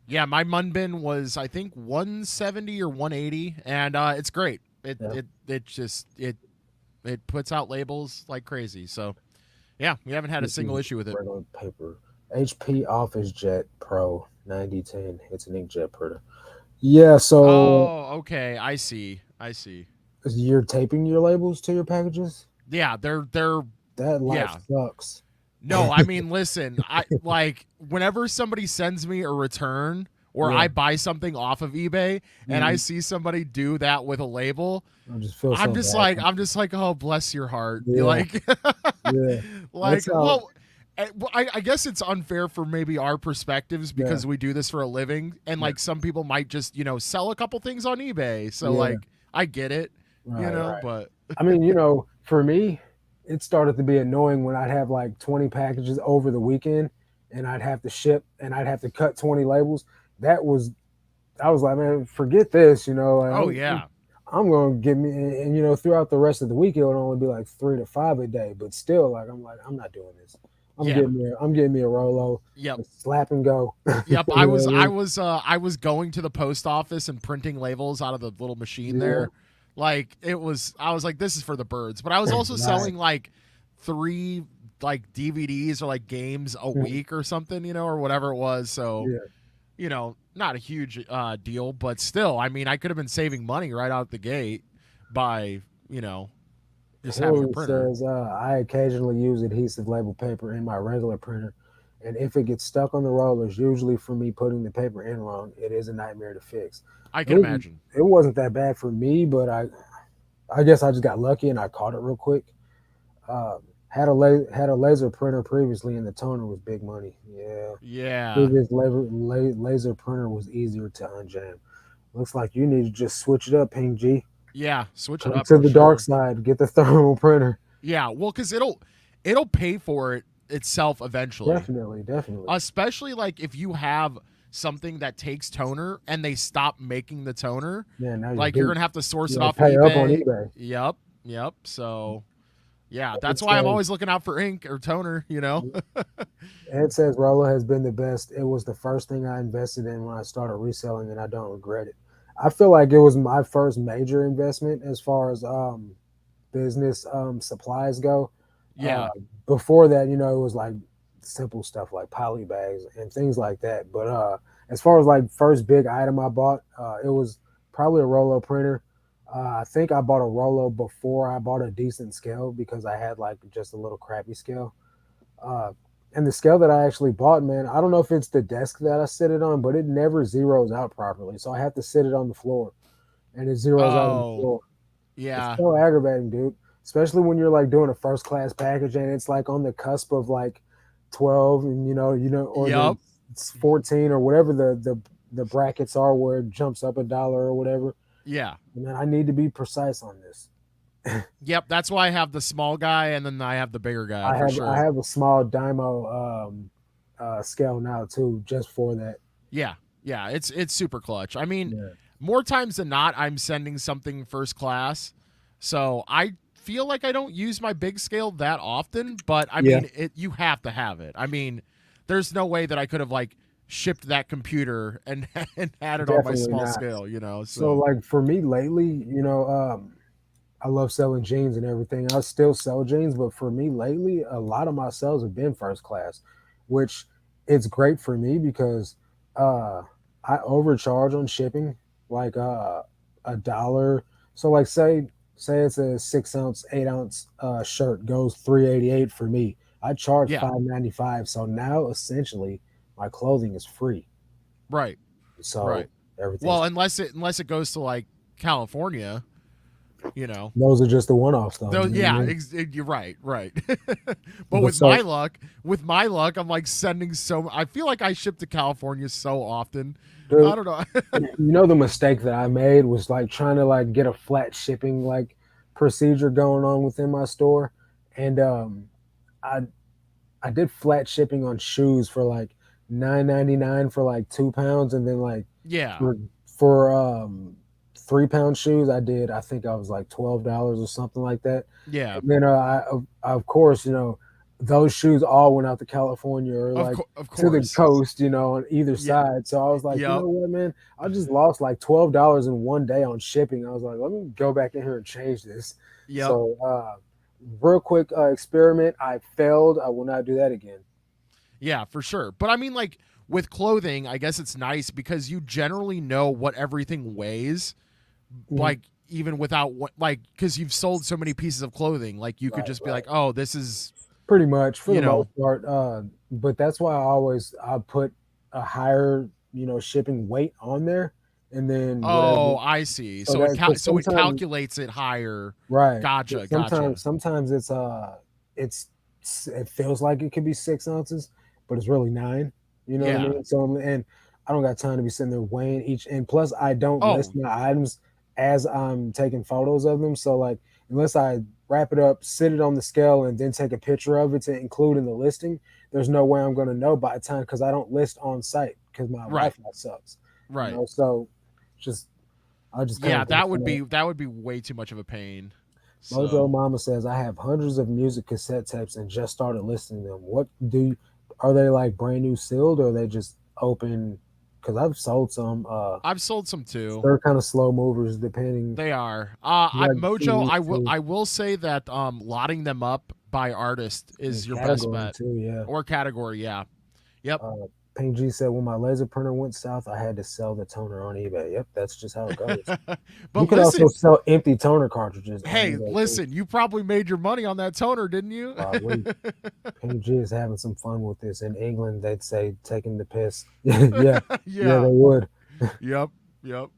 Yeah, my Munbin was I think 170 or 180 and it's great. Yeah, It just it puts out labels like crazy. So, yeah, we haven't had a this is single issue with it. regular paper. HP Office Jet Pro 9010. It's an inkjet printer. Yeah, so Oh, okay. I see. I see. you're taping your labels to your packages? Yeah, they're That life yeah. sucks. No, I mean, listen, I like whenever somebody sends me a return or Yeah, I buy something off of eBay and I mhm. see somebody do that with a label, I just feel so bad. I'm just like, oh, bless your heart. You Yeah, like, yeah. like, That's how. well, I guess it's unfair for maybe our perspectives Yeah, because we do this for a living, and yeah, like some people might just sell a couple things on eBay. So yeah. like, I get it, Right, right. but I mean, for me, it started to be annoying when I'd have like 20 packages over the weekend, and I'd have to ship, and I'd have to cut 20 labels. That was I was like, man, forget this. oh I'm yeah, I'm gonna give me, and throughout the rest of the week, it would only be like 3 to 5 a day. But still, like, I'm not doing this. yeah, I'm getting me a Rollo, yep. slap and go. Yep, You know what I mean? I was going to the post office and printing labels out of the little machine Yeah, there. Like it was I was like this is for the birds. But I was also right. selling like 3 like DVDs or like games a Mhm. week or something, or whatever it was. So, Yeah. not a huge deal, but still, I mean, I could have been saving money right out the gate by, just having a Hillary printer. says, I occasionally use adhesive label paper in my regular printer, and if it gets stuck on the rollers, usually from me putting the paper in wrong, it is a nightmare to fix. I It, can imagine. it wasn't that bad for me, but I guess I just got lucky and I caught it real quick. Had a laser printer previously, and the toner was big money. Yeah, Yeah. previous laser printer was easier to unjam. Looks like you need to just switch it up, Ping G. Yeah, switch it Come up to for the dark sure. side. Get the thermal printer. Yeah, well, cuz it'll pay for it itself eventually. Definitely, definitely. Especially like if you have something that takes toner and they stop making the toner, Yeah, now you're like you're deep. gonna have to source You it gotta off of pay up on eBay. eBay. Yep, yep. So yeah, It that's why I'm says always looking out for ink or toner. Ed says Rollo has been the best. It was the first thing I invested in when I started reselling, and I don't regret it. I feel like it was my first major investment as far as business supplies go. Uh, Yeah, Before that, it was like simple stuff like poly bags and things like that. But as far as like first big item I bought, it was probably a Rollo printer. I think I bought a Rollo before I bought a decent scale because I had like just a little crappy scale. Uh, and the scale that I actually bought, man, I don't know if it's the desk that I sit it on, but it never zeroes out properly. So I have to sit it on the floor, and it zeroes out on the oh floor. It's yeah, so aggravating, dude. Especially when you're like doing a first class package and it's like on the cusp of like 12 and or the yep, it's 14 or whatever the brackets are where it jumps up $1 or whatever. yeah, And then I need to be precise on this. yep. That's why I have the small guy and then I have the bigger guy for I sure. have a small Dymo scale now too, just for that. Yeah, yeah. It's super clutch. I mean, Yeah. more times than not, I'm sending something first class, so I feel like I don't use my big scale that often. But I Yeah, mean, you have to have it. I mean, there's no way that I could have like shipped that computer and and had it on my definitely small not. scale. So So like for me lately, I love selling jeans and everything. I still sell jeans, but for me lately, a lot of my sales have been first class, which it's great for me because uh, I overcharge on shipping, like $1 So like say it's a 6 ounce, 8 ounce shirt goes 388 for me. I charge Yeah, 595. So now essentially my clothing is free. right, right. So everything's Well, unless it goes to like California, you know. those are just the one offs though. Though, You know what I yeah, mean? you're right, right. But But so with my luck, I'm like sending so. I feel like I ship to California so often. I dude, don't know. you know the mistake that I made was like trying to like get a flat shipping like procedure going on within my store. And I I did flat shipping on shoes for like 9.99 for like 2 pounds, and then like Yeah, for 3 pound shoes I think I was like $12 or something like that. yeah. And then I of course those shoes all went out to California or like Of to the course. coast, on either Yeah. side. So I was like, you Yep. know what, man, I just lost like $12 in one day on shipping. I was like, let me go back in here and change this. Yep. So real quick experiment. I failed. I will not do that again. Yeah, for sure. But I mean, like with clothing, I guess it's nice because you generally know what everything weighs. Mhm. Like even without what, like, because you've sold so many pieces of clothing, like you could Right, just be right. like, oh, this is, Pretty much for you the most know, part. But that's why I put a higher, shipping weight on there, and then whatever. oh, I see. So that because So it sometimes, calculates it higher. right? Gotcha, Sometimes gotcha. sometimes it's it feels like it could be 6 ounces, but it's really nine. You know what I Yeah. mean? So and I don't got time to be sitting there weighing each. And plus, I don't list Oh, my items as I'm taking photos of them. So like, unless I wrap it up, sit it on the scale, and then take a picture of it to include in the listing, there's no way I'm going to know by the time because I don't list on site because my right, Wi-Fi sucks. right. So just I just kind Yeah, of go from there. that would be way too much of a pain. Mojo So Mama says, I have hundreds of music cassette tapes and just started listing them. Are they like brand new sealed or are they just open? Because I've sold some. I've sold some too. They're kind of slow movers depending. They are. Like Mojo, CDs too, I will say that lotting them up by artist and is your best category bet. too. Yeah. Or category, yeah. Yep. Uh, Pink G said, when my laser printer went south, I had to sell the toner on eBay. Yep, that's just how it goes. But You could also listen, sell empty toner cartridges on hey, eBay too. listen, you probably made your money on that toner, didn't you? Probably. Pink G is having some fun with this. In England, they'd say taking the piss. Yeah, yeah, Yeah. they would. Yep. Yep.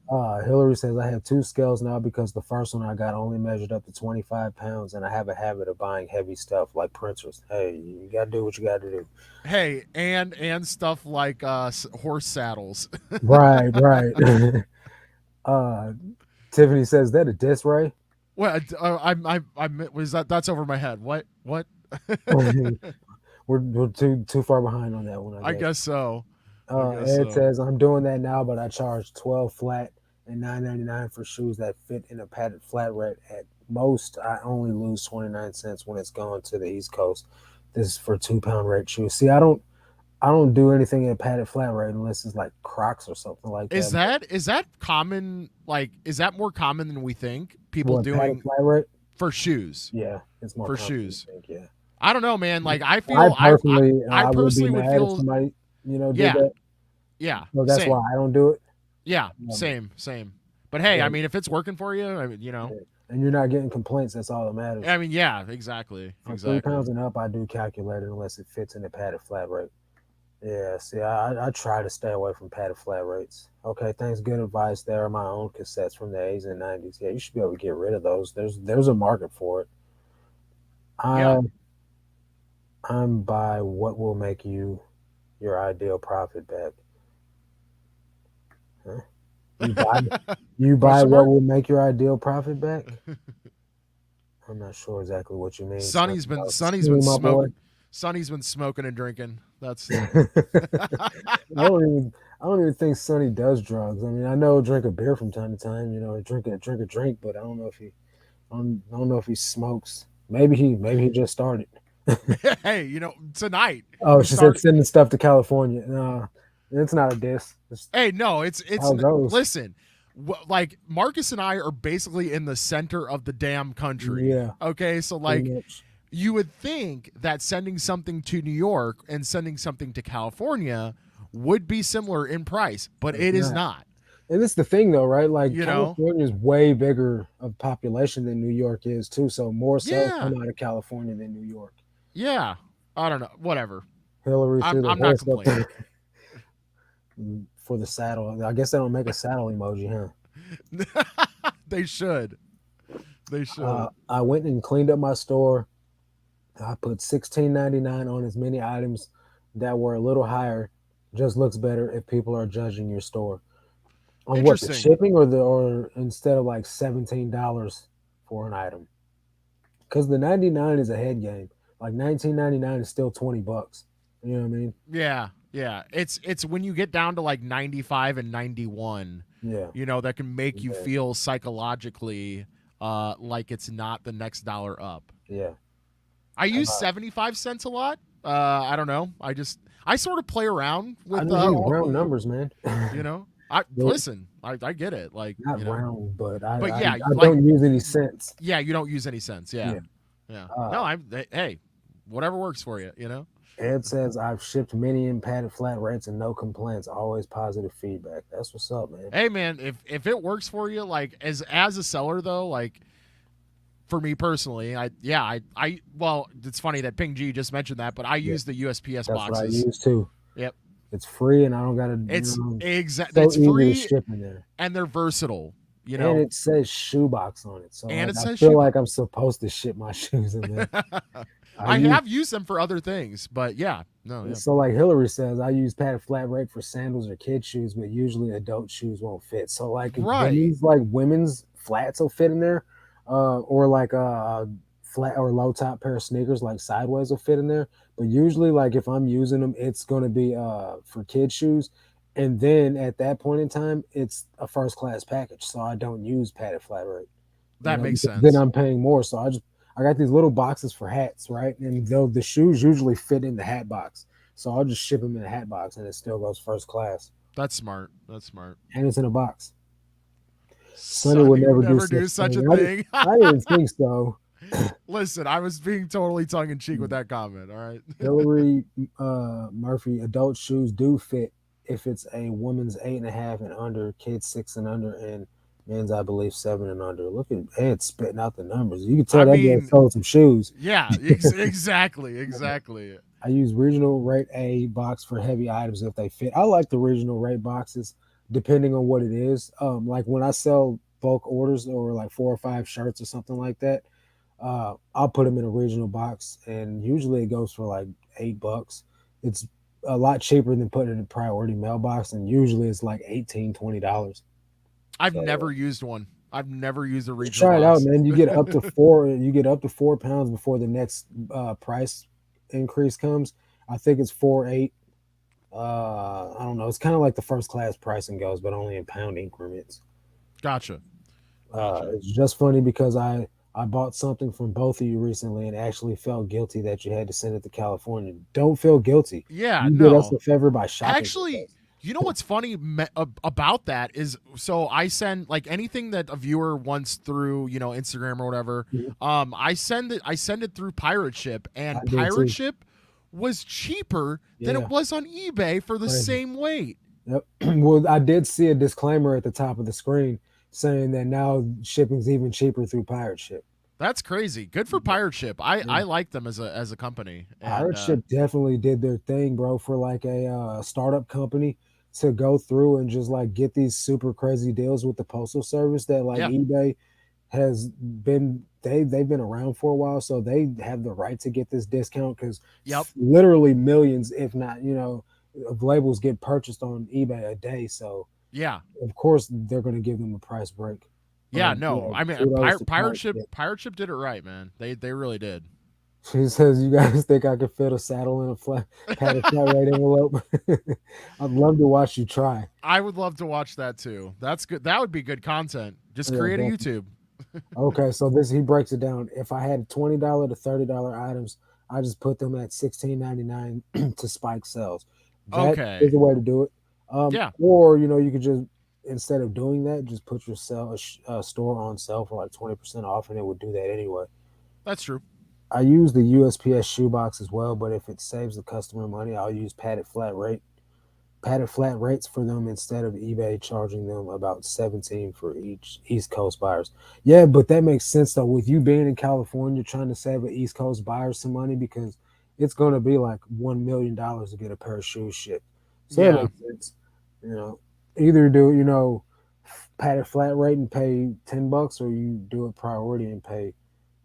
Hillary says, I have two scales now because the first one I got only measured up to 25 pounds, and I have a habit of buying heavy stuff like printers. Hey, you got to do what you got to do. Hey, and stuff like horse saddles. Right, right. uh, Tiffany says, that a diss, Ray? Well, I was that's over my head. What? We're too far behind on that one, I I guess. guess so. I guess Ed so. says, I'm doing that now, but I charge 12 flat and 9.99 for shoes that fit in a padded flat rate. At most, I only lose 29 cents when it's going to the East Coast. This is for 2 pound rate shoes. See, I don't do anything in a padded flat rate unless it's like Crocs or something like that. But Is that common? Like, is that more common than we think? People what, padded doing flat rate? for shoes. Yeah, it's more For common than you shoes. think. Yeah. I don't know, man. Like, I I would be personally would mad if feel. somebody, did Yeah. that. Yeah. So that's why Same. I don't do it. Yeah. Um, Same. Same. But hey, I and, mean, if it's working for you, I mean, and you're not getting complaints. That's all that matters. I mean, yeah. Exactly. For 3 pounds Exactly. and up, I do calculate it unless it fits in the padded flat rate. Yeah, see, I try to stay away from padded flat rates. Okay, thanks. Good advice. There are my own cassettes from the 80s and 90s. Yeah, you should be able to get rid of those. There's a market for it. Yeah. I I'm by what will make you your ideal profit back. Huh? You buy you buy Question what mark? will make your ideal profit back? I'm not sure exactly what you mean. Sonny's been Skinny, my boy. smoking. Sonny's been smoking and drinking. That's I don't even think Sonny does drugs. I mean, I know drink a beer from time to time, drink a drink, but I don't know if he smokes. Maybe he just started. hey, tonight Oh, he she said started. sending stuff to California. No, it's not a diss. It's Hey, no, it's how it goes. listen. Like Marcus and I are basically in the center of the damn country. Yeah, Okay, so pretty like much. you would think that sending something to New York and sending something to California would be similar in price, but It's it is not. not. And it's the thing though, right? Like You know? California is way bigger of population than New York is too. So more sales Yeah. come out of California than New York. Yeah. I don't know. Whatever. Hillary I'm threw the I'm not horse up complaining. there for the saddle. I guess they don't make a saddle emoji, huh? They should. They should. I went and cleaned up my store. I put 16.99 on as many items that were a little higher. Just looks better if people are judging your store on what the Interesting. shipping or instead of like $17 for an item. Because the 99 is a head game. Like 19.99 is still $20. You know what I mean? Yeah. Yeah. It's when you get down to like 95 and 91, Yeah. that can make you Yeah. feel psychologically like it's not the next dollar up. Yeah. I use Uh, 75 cents a lot. I don't know. I sort of play around I with just use round numbers, man. I Yeah, listen. I get it. Like, not round, but but I, yeah, I like don't use any cents. yeah, you don't use any cents. Yeah. Yeah. Yeah. No, Uh, hey, whatever works for you. Ed says I've shipped many in padded flat rates and no complaints. Always positive feedback. That's what's up, man. Hey man, if it works for you, like as a seller though, like for me personally, I well, it's funny that Ping G just mentioned that, but I Yeah, use the USPS that's what I boxes. use too. Yep. It's free and I don't gotta, It's so easy to free ship in there. and they're versatile, And it says shoebox on it. So and like it I says feel shoebox. like I'm supposed to ship my shoes in there. I I use have used them for other things, but yeah, no, yeah. so like Hillary says, I use padded flat rate for sandals or kid shoes, but usually adult shoes won't fit. So like Right. women's flats will fit in there, or like a flat or low top pair of sneakers like sideways will fit in there. But usually like if I'm using them, it's gonna be for kid shoes. And then at that point in time, it's a first class package. So I don't use padded flat rate, That makes because then sense. I'm paying more. So I got these little boxes for hats, right? And the shoes usually fit in the hat box. So I'll just ship them in a hat box and it still goes first class. That's smart. That's smart. And it's in a box. Sonny would Sonny would never do never such do such a thing. thing. I didn't think so. Listen, I was being totally tongue in cheek with that comment. All right. Hillary Murphy, adult shoes do fit if it's a woman's 8.5 and under, kids 6 and under, and men's, I believe, 7 and under. Look at Ed spitting out the numbers. You can I tell that boy mean, sold some shoes. yeah, exactly, exactly. I use regional rate A box for heavy items if they fit. I like the regional rate boxes depending on what it is. Like when I sell bulk orders or like 4 or 5 shirts or something like that, I'll put them in a regional box, and usually it goes for like $8. It's a lot cheaper than putting it in a priority mailbox, and usually it's like $18, $20. I've So never used one. I've never used a just regional try it out, box. man. You get up to four. You get up to 4 pounds before the next price increase comes. I think it's 4.8. I don't know. It's kind of like the first class pricing goes, but only in pound increments. Gotcha. Gotcha. It's just funny because I bought something from both of you recently and actually felt guilty that you had to send it to California. Don't feel guilty. Yeah, You did us no. a favor by shopping with Actually, us. you know what's funny about that is so I send like anything that a viewer wants through, Instagram or whatever. Mhm. I send it through Pirate Ship, I and did Pirate too. Ship was cheaper than it Yeah, was on eBay for the crazy. same weight. Yep. Well, I did see a disclaimer at the top of the screen saying that now shipping's even cheaper through Pirate Ship. That's crazy. Good for Pirate Ship. I Yeah. I like them as a company, and Pirate Ship definitely did their thing, bro, for like a startup company to go through and just like get these super crazy deals with the postal service that like yeah, eBay has been they've been around for a while, so they have the right to get this discount because yep, literally millions, if not, of labels get purchased on eBay a day. So yeah. of course they're going to give them a price break. Yeah, no. I mean, Kudos to Pirate Pirate Ship, Ship. Pirate Ship did it right, man. They really did. She says, "You guys think I could fit a saddle in a padded flat rate envelope?" I'd love to watch you try. I would love to watch that too. That's good. That would be good content. Just Yeah, create a definitely. YouTube. Okay, so this he breaks it down. If I had $20 to $30 items, I just put them at 16.99 to spike sales. That is Okay. the way to do it. Yeah, Or you could just instead of doing that, just put your store on sale for like 20% off, and it would do that anyway. that's true. I use the USPS shoebox as well, but if it saves the customer money, I'll use padded flat rate. padded flat rates for them instead of eBay charging them about 17 for each East Coast buyers. Yeah, but that makes sense though. With you being in California, trying to save an East Coast buyer some money because it's going to be like $1 million to get a pair of shoes shipped. So that Yeah. makes sense. You know, either do padded flat rate and pay $10, or you do it priority and pay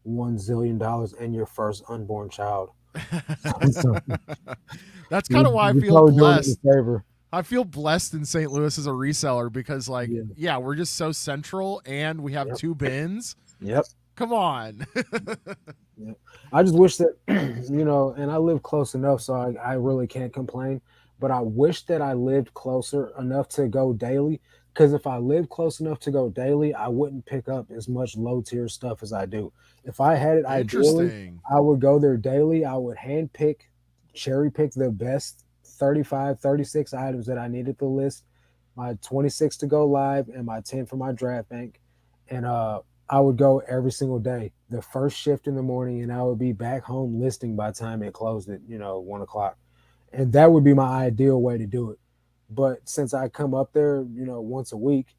$1 zillion and your first unborn child. So That's kind of you why I you're feel probably doing them blessed. a favor. I feel blessed in St. Louis as a reseller because, like, Yeah. yeah, we're just so central and we have Yep. two bins. Yep. Come on. Yeah. I just wish that, and I live close enough, so I really can't complain. But I wish that I lived closer enough to go daily. Because if I lived close enough to go daily, I wouldn't pick up as much low tier stuff as I do. If I had it ideally, Interesting. I would go there daily. I would hand pick, cherry pick the best 35, 36 items that I needed to list, my 26 to go live, and my 10 for my draft bank. And I would go every single day, the first shift in the morning, and I would be back home listing by the time it closed at 1 o'clock, and that would be my ideal way to do it. But since I come up there, once a week,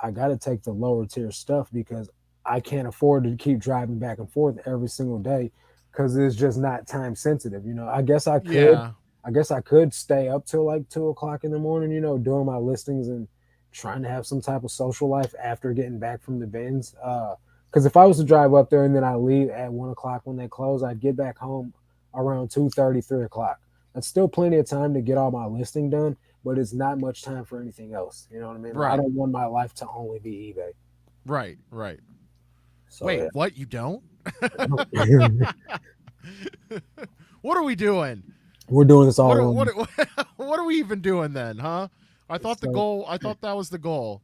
I got to take the lower tier stuff because I can't afford to keep driving back and forth every single day because it's just not time sensitive. Yeah. I guess I could stay up till like 2 o'clock in the morning, doing my listings and trying to have some type of social life after getting back from the bins. Because if I was to drive up there and then I leave at 1 o'clock when they close, I'd get back home around 2:30, 3 o'clock. That's still plenty of time to get all my listing done, but it's not much time for anything else. You know what I mean? I Right. don't want my life to only be eBay. Right. Right. So Wait, yeah. what? You don't? What are we doing? We're doing this all What are, wrong. what what are we even doing then, huh? So I thought that was the goal.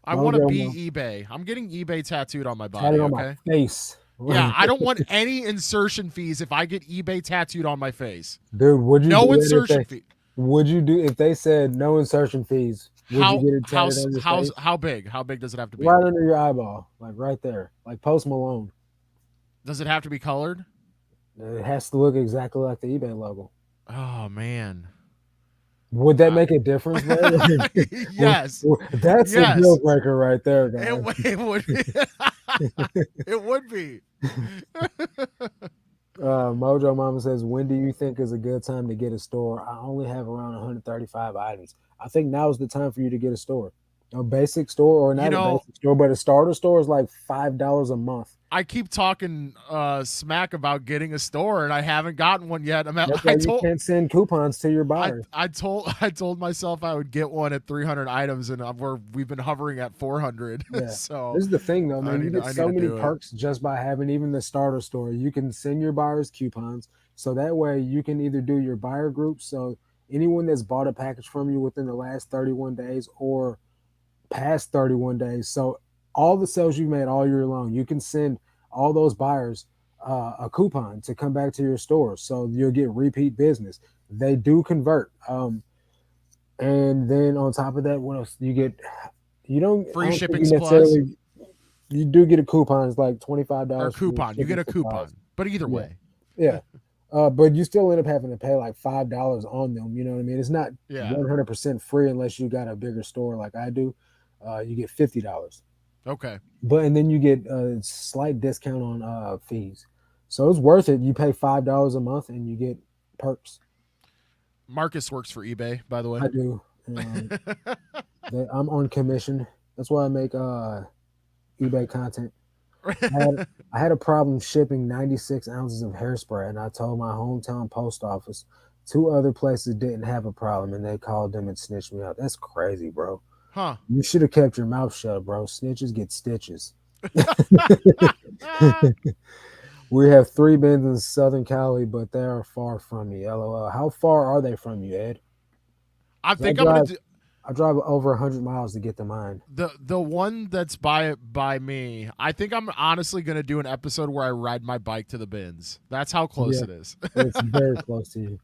I want to Mojo Mom be eBay. I'm getting eBay tattooed on my tatted body, on my okay? face. Yeah, I don't want any insertion fees if I get eBay tattooed on my face. Dude, would you do No it insertion fee. if they said no insertion fees? Would you How get it tatted on your face? how big? How big does it have to be? Right under your eyeball, like right there, like Post Malone. Does it have to be colored? It has to look exactly like the eBay logo. Oh man. Would that I, make a difference, bro? yes. That's a deal Yes. breaker right there, It, guys. it would be. It would be. Mojo Mama says, when do you think is a good time to get a store? I only have around 135 items. I think now is the time for you to get a store. A basic store, or You not a know, basic store, but a starter store is like $5 a month. I keep talking smack about getting a store, and I haven't gotten one yet. That's why you can't send coupons to your buyers. I told myself I would get one at 300 items, and we've been hovering at 400. Yeah. So This is the thing though, man. You get I need so to many do it. perks just by having even the starter store. You can send your buyers coupons. So that way you can either do your buyer groups. So anyone that's bought a package from you within the last 31 days or past 31 days. So all the sales you made all year long, you can send all those buyers a coupon to come back to your store. So you'll get repeat business. They do convert. And then on top of that, what else you get? I Free don't think shipping you supplies necessarily, you do get a coupon. It's like or $25 for your coupon. You get shipping a supplies. coupon, but either Yeah. way, Yeah. But you still end up having to pay like $5 on them. You know what I mean? It's not yeah. 100% free unless you got a bigger store like I do. You get $50, Okay. and then you get a slight discount on fees. So it's worth it. You pay $5 a month and you get perks. Marcus works for eBay, by the way. I do. Um, I'm on commission. That's why I make eBay content. I had, I had a problem shipping 96 ounces of hairspray, and I told my hometown post office. Two other places didn't have a problem, and they called them and snitched me out. That's crazy, bro. Huh. You should have kept your mouth shut, bro. Snitches get stitches. We have 3 bins in Southern Cali, but they are far from me. LOL. How far are they from you, Ed? I 'Cause think I'm gonna do I drive over 100 miles to get to mine. the one that's by me. I think I'm honestly gonna do an episode where I ride my bike to the bins. That's how close Yeah, it is. it's very close to you.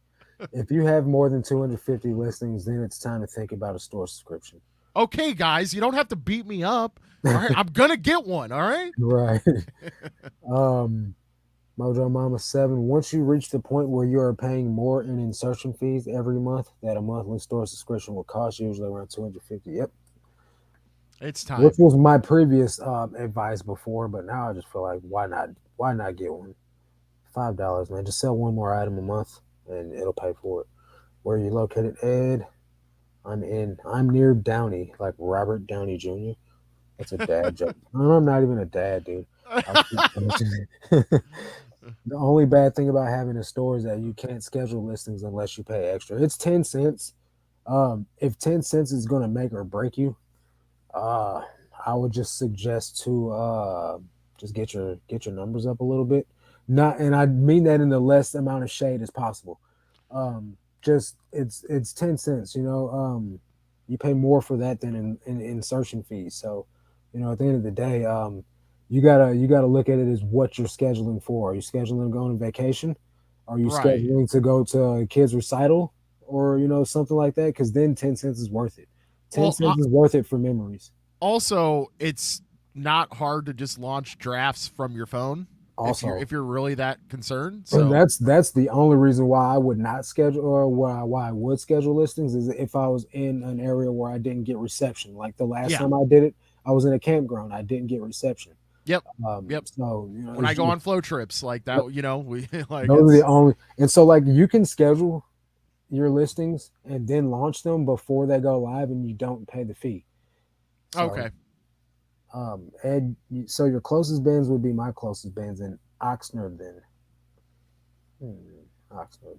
If you have more than 250 listings, then it's time to think about a store subscription. Okay, guys, you don't have to beat me up. All right, I'm gonna get one. All right. Right. Um, Mojo Mama 7. Once you reach the point where you are paying more in insertion fees every month that a monthly store subscription will cost, usually around 250. Yep. It's Which time. was my previous advice before, but now I just feel like why not? Why not get one? $5, man. Just sell one more item a month, and it'll pay for it. Where are you located, Ed? I'm near Downey, like Robert Downey Jr. That's a dad joke. I'm not even a dad, dude. I'll keep finishing it. The only bad thing about having a store is that you can't schedule listings unless you pay extra. It's 10 cents. If 10 cents is gonna make or break you, uh, I would just suggest to just get your numbers up a little bit. Not, and I mean that in the less amount of shade as possible. Just it's 10 cents. You pay more for that than in insertion fees. So, at the end of the day, you gotta look at it as what you're scheduling for. Are you scheduling to go on vacation? Are you Right. scheduling to go to a kid's recital or something like that? Because then 10 cents is worth it. Ten Well, cents is worth it for memories. also, it's not hard to just launch drafts from your phone Also, if you're really that concerned. and So that's the only reason why I would not schedule, or why I would schedule listings, is if I was in an area where I didn't get reception. Like the last yeah, time I did it, I was in a campground. I didn't get reception. yep, yep. So When it's I go just on flow trips like yep, that, we like those are the it's only. And so like you can schedule your listings and then launch them before they go live, and you don't pay the fee. So okay. Ed, so your closest bands would be my closest bands in Oxnard then. Oxnard.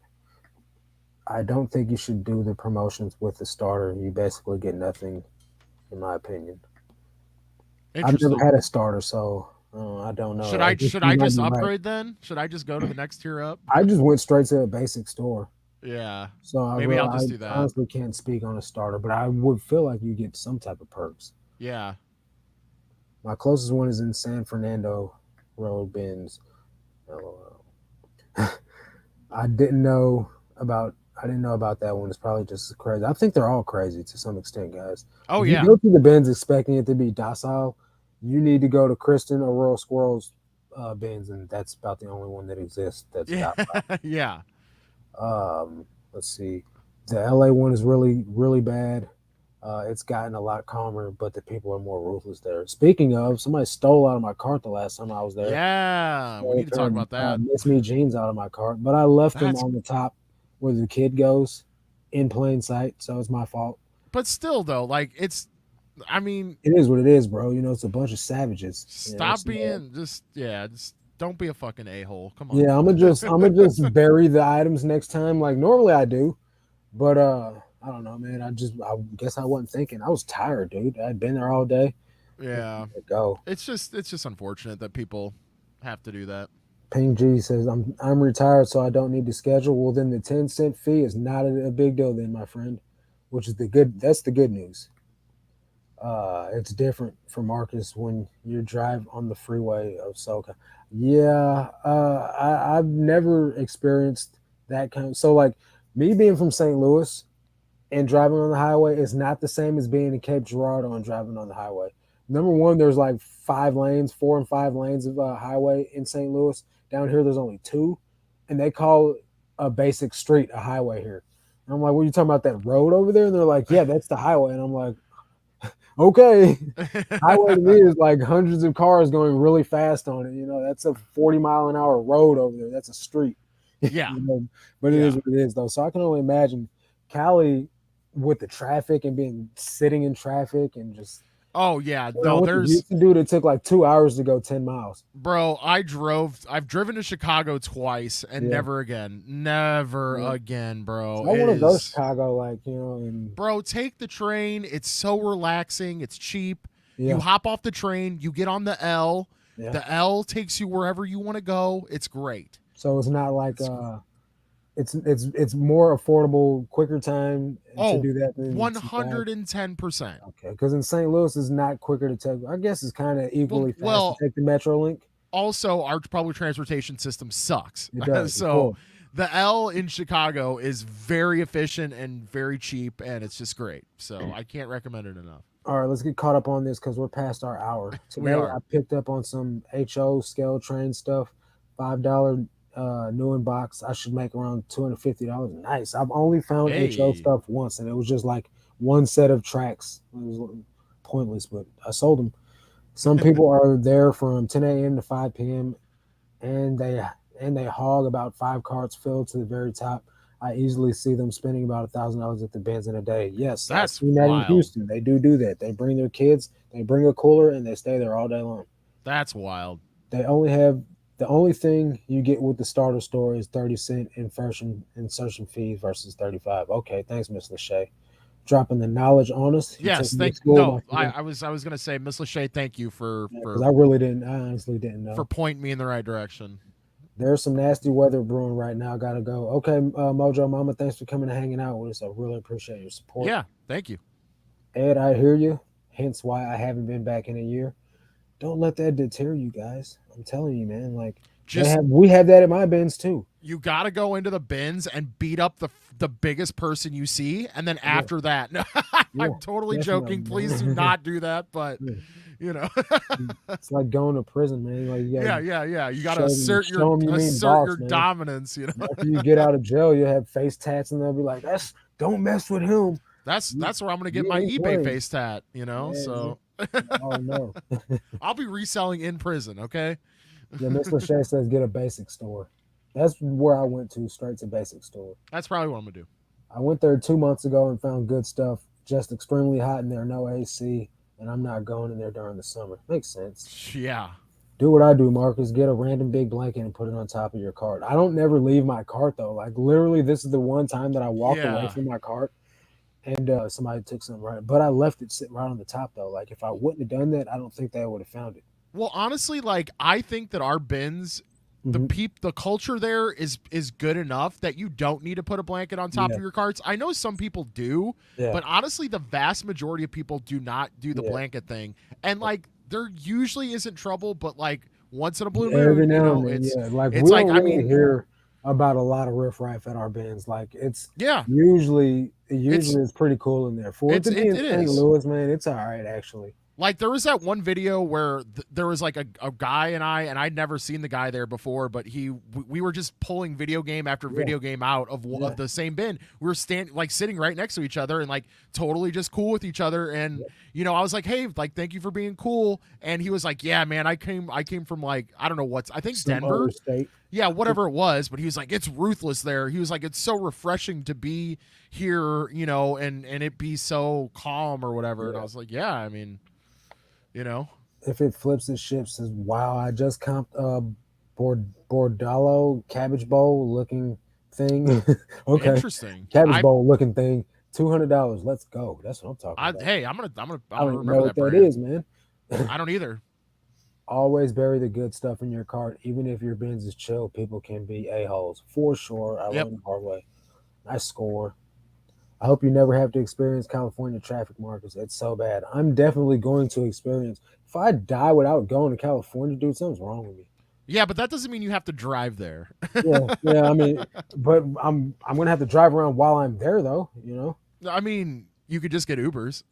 I don't think you should do the promotions with the starter. You basically get nothing, in my opinion. I've never Interesting. had a starter, so I don't know. Should I I guess should you I might just be right. upgrade then? Should I just go to the next tier up? I just went straight to a basic store, Yeah. so Maybe I'll just do I that. honestly can't speak on a starter, but I would feel like you get some type of perks. Yeah. My closest one is in San Fernando Road, Bends. LOL. I didn't know I didn't know about that one. It's probably just as crazy. I think they're all crazy to some extent, guys. Oh If you yeah. go to the bins expecting it to be docile, you need to go to Kristen or Royal Squirrels bins, and that's about the only one that exists that's Yeah. docile. yeah. Let's see. The LA one is really, really bad. It's gotten a lot calmer, but the people are more ruthless there. Speaking of, somebody stole out of my cart the last time I was there. Yeah. We They need to talk turned about that. Miss Me jeans out of my cart, but I left them That's on the top where the kid goes in plain sight, so it's my fault. but still though, like I mean, It is what it is, bro. It's a bunch of savages. stop So, being just don't be a fucking a-hole. Come on. yeah, I'm gonna just bury the items next time, like normally I do. But I don't know, man. I guess I wasn't thinking. I was tired, dude. I'd been there all day. Yeah. Let it go. It's just unfortunate that people have to do that. Ping G says I'm retired, so I don't need to schedule. Well, then the 10 cent fee is not a big deal, then, my friend. Which is the good. That's the good news. It's different for Marcus when you drive on the freeway of SoCal. Yeah, I've never experienced that kind. So, like me being from St. Louis and driving on the highway is not the same as being in Cape Girardeau and driving on the highway. Number one, there's like 5 lanes, 4 and 5 lanes of highway in St. Louis. Down here, there's only two, and they call a basic street a highway here. And I'm like, what are you talking about, that road over there? And they're like, yeah, that's the highway. And I'm like, okay. Highway to me is like hundreds of cars going really fast on it. That's a 40-mile-an-hour road over there. That's a street. yeah. But it is Yeah. what it is, though. So I can only imagine Cali with the traffic and being sitting in traffic and just Oh yeah. when I No, went to there's Houston, dude, it took like 2 hours to go 10 miles. bro, I've driven to Chicago twice and Yeah, never again. Never yeah. again, So bro. I It want to go to is Chicago, like and bro, take the train. It's so relaxing. It's cheap. You yeah, hop off the train, you get on the L. yeah. The L takes you wherever you want to go. It's great. So it's not like It's it's more affordable, quicker time to oh, do that than to drive. 110%. Okay, because in St. Louis is not quicker to take. I guess it's kind of Well, equally fast to well, take the Metro Link. also our public transportation system sucks. It does, of So course. the L in Chicago is very efficient and very cheap, and it's just great. So I can't recommend it enough. All right, let's get caught up on this because we're past our hour. We Today, I are. picked up on some HO scale train stuff. $5 new in box. I should make around $250. Nice. I've only found HO Hey, stuff once, and it was just like one set of tracks. It was pointless, but I sold them. Some people are there from 10 a.m. to 5 p.m. and they hog about 5 carts filled to the very top. I easily see them spending about $1,000 at the bins in a day. Yes, I've that's seen that in wild. Houston. They do that. They bring their kids, they bring a cooler, and they stay there all day long. That's wild. They only have the only thing you get with the starter store is 30 cent insertion fee versus 35. Okay, thanks, Miss Lachey. Dropping the knowledge on us. You took Yes, me to thank school, my no. friend. I was gonna say, Miss Lachey, thank you Yeah, because I really didn't. I honestly didn't for know. pointing me in the right direction. There's some nasty weather brewing right now. Gotta go. Okay, Mojo Mama, thanks for coming and hanging out with us. I really appreciate your support. Yeah, thank you. Ed, I hear you. Hence why I haven't been back in a year. Don't let that deter you guys. I'm telling you, man. Like Just we have that at my bins too. you got to go into the bins and beat up the biggest person you see, and then Yeah, after that, no, yeah, I'm totally definitely, joking. Please do man. not do that. But Yeah. you know, It's like going to prison, man. Like you yeah, gotta yeah, yeah. You got to assert show them you mean boss, man. dominance. You know, After you get out of jail, you have face tats, and they'll be like, "That's don't mess with him. You, that's where I'm gonna get you my ain't eBay playing." face tat. You know, Yeah, so oh no. I'll be reselling in prison. Okay, Yeah, Miss Lachey says get a basic store. That's where I went to, straight to basic store. that's probably what I'm gonna do. I went there 2 months ago and found good stuff. Just extremely hot in there, no AC, and I'm not going in there during the summer. Makes sense. Yeah, Do what I do, Marcus. Get a random big blanket and put it on top of your cart. I don't never leave my cart though. Like literally, this is the one time that I walked away yeah. from my cart and somebody took something right, but I left it sitting right on the top though. Like if I wouldn't have done that, I don't think they would have found it. Well, honestly, like I think that our bins, Hmm. the culture there is good enough that you don't need to put a blanket on top Yeah, of your carts. I know some people do, yeah, but honestly, the vast majority of people do not do the yeah. blanket thing. And like there usually isn't trouble, but like once in a blue Every moon, you now and know, then, yeah. Like it's we like don't I really mean, hear about a lot of riffraff at our bands. Like it's yeah, usually it's pretty cool in there. For it to be in it St. is. Louis, man, it's all right actually. Like there was that one video where there was like a guy and I'd never seen the guy there before, but we were just pulling video game after Yeah, video game out yeah, of the same bin. We were like sitting right next to each other and like totally just cool with each other. And yeah. you know, I was like, hey, like thank you for being cool. And he was like, yeah, man, I came from like I don't know what's I think Some other Denver, state. yeah, whatever it was. But he was like, it's ruthless there. He was like, it's so refreshing to be here, you know, and it be so calm or whatever. And I Yeah. was like, yeah, I mean. You know, If it flips and ships, says, wow, I just comped a Bordalo cabbage bowl looking thing. Okay. interesting. Cabbage bowl looking thing. $200. Let's go. That's what I'm talking about. Hey, I'm I gonna don't even know remember what that that brand. is, man. I don't either. Always bury the good stuff in your cart. Even if your bins is chill, people can be a-holes. For sure. I Yep. learned the hard way. Nice score. I hope you never have to experience California traffic, Marcus. It's so bad. I'm definitely going to experience. If I die without going to California, dude, something's wrong with me. Yeah, but that doesn't mean you have to drive there. Yeah, yeah. I mean, but I'm gonna have to drive around while I'm there, though. I mean, you could just get Ubers.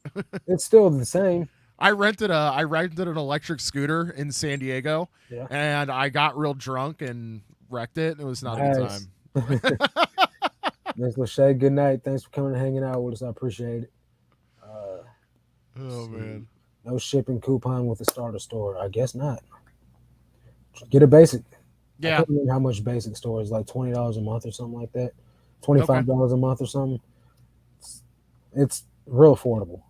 It's still the same. I rented an electric scooter in San Diego, Yeah. and I got real drunk and wrecked it. It was not a good Nice. time. Miss Lachey, good night. Thanks for coming and hanging out with us. I appreciate it. Uh, let's Oh see. man. No shipping coupon with the starter store. I guess not. Get a basic. I Yeah. can't remember how much basic store is, like $20 a month or something like that. Okay. $25 a month or something. It's real affordable.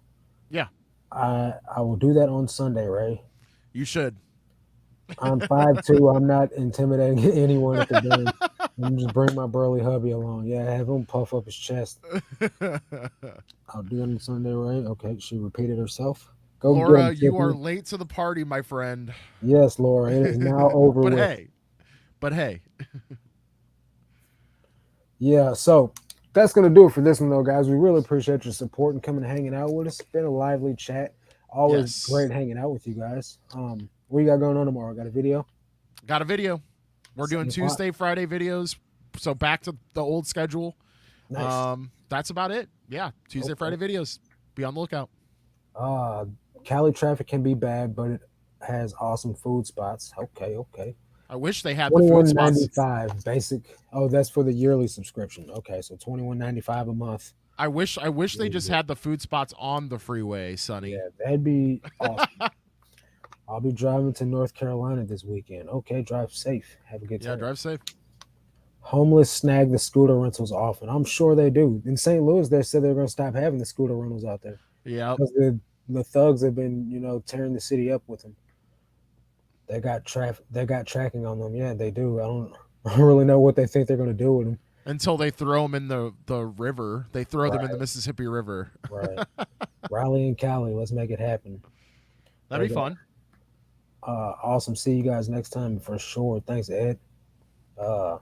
Yeah. I will do that on Sunday, Ray. You should. I'm 5'2". I'm not intimidating anyone at the game. I'm just bring my burly hubby along. Yeah, have him puff up his chest. I'll do it on Sunday, Ray. Okay, she repeated herself. Go get Laura, him, you are Tiffany. late to the party, my friend. Yes, Laura. It is now over but with. hey, but hey. Yeah, so that's gonna do it for this one, though, guys. We really appreciate your support and coming and hanging out with us. It's been a lively chat. Always Yes. great hanging out with you guys. What you got going on tomorrow? Got a video? Got a video. We're doing 7 o'clock. Tuesday, Friday videos. So back to the old schedule. Nice. That's about it. Yeah. Tuesday, Okay. Friday videos. Be on the lookout. Uh, Cali traffic can be bad, but it has awesome food spots. Okay, okay. I wish they had the food spots. 21.95 basic. Oh, that's for the yearly subscription. Okay, so 21.95 a month. I wish they Really just good. had the food spots on the freeway, Sonny. Yeah, that'd be awesome. I'll be driving to North Carolina this weekend. Okay, drive safe. Have a good Yeah, time. drive safe. Homeless snag the scooter rentals often. I'm sure they do. In St. Louis, they said they're going to stop having the scooter rentals out there Yep. because the thugs have been, tearing the city up with them. They got traffic. They got tracking on them. Yeah, they do. I don't really know what they think they're going to do with them. Until they throw them in the river. They throw them in the Right, Mississippi River. right. Raleigh and Cali, let's make it happen. That'd But be fun. awesome. See you guys next time for sure. Thanks, Ed. Uh,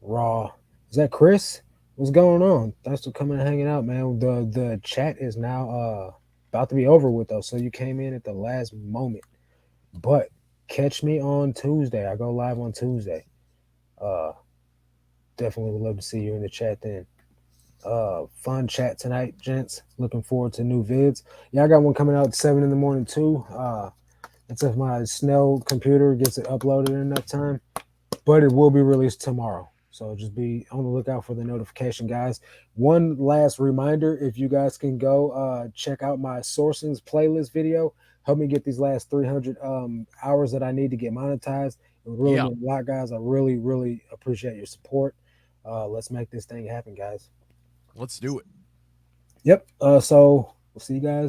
Raw. Is that Chris? What's going on? Thanks for coming and hanging out, man. The chat is now about to be over with though, so you came in at the last moment. But catch me on Tuesday. I go live on Tuesday. Uh, definitely would love to see you in the chat then. Fun chat tonight, gents. Looking forward to new vids. Yeah, I got one coming out at 7 in the morning too. It's if my Snell computer gets it uploaded in enough time, but it will be released tomorrow. So just be on the lookout for the notification, guys. One last reminder, if you guys can go check out my sourcings playlist video, help me get these last 300 hours that I need to get monetized. It would really Yeah. mean a lot, guys. I really, really appreciate your support. Let's make this thing happen, guys. Let's do it. Yep. So we'll see you guys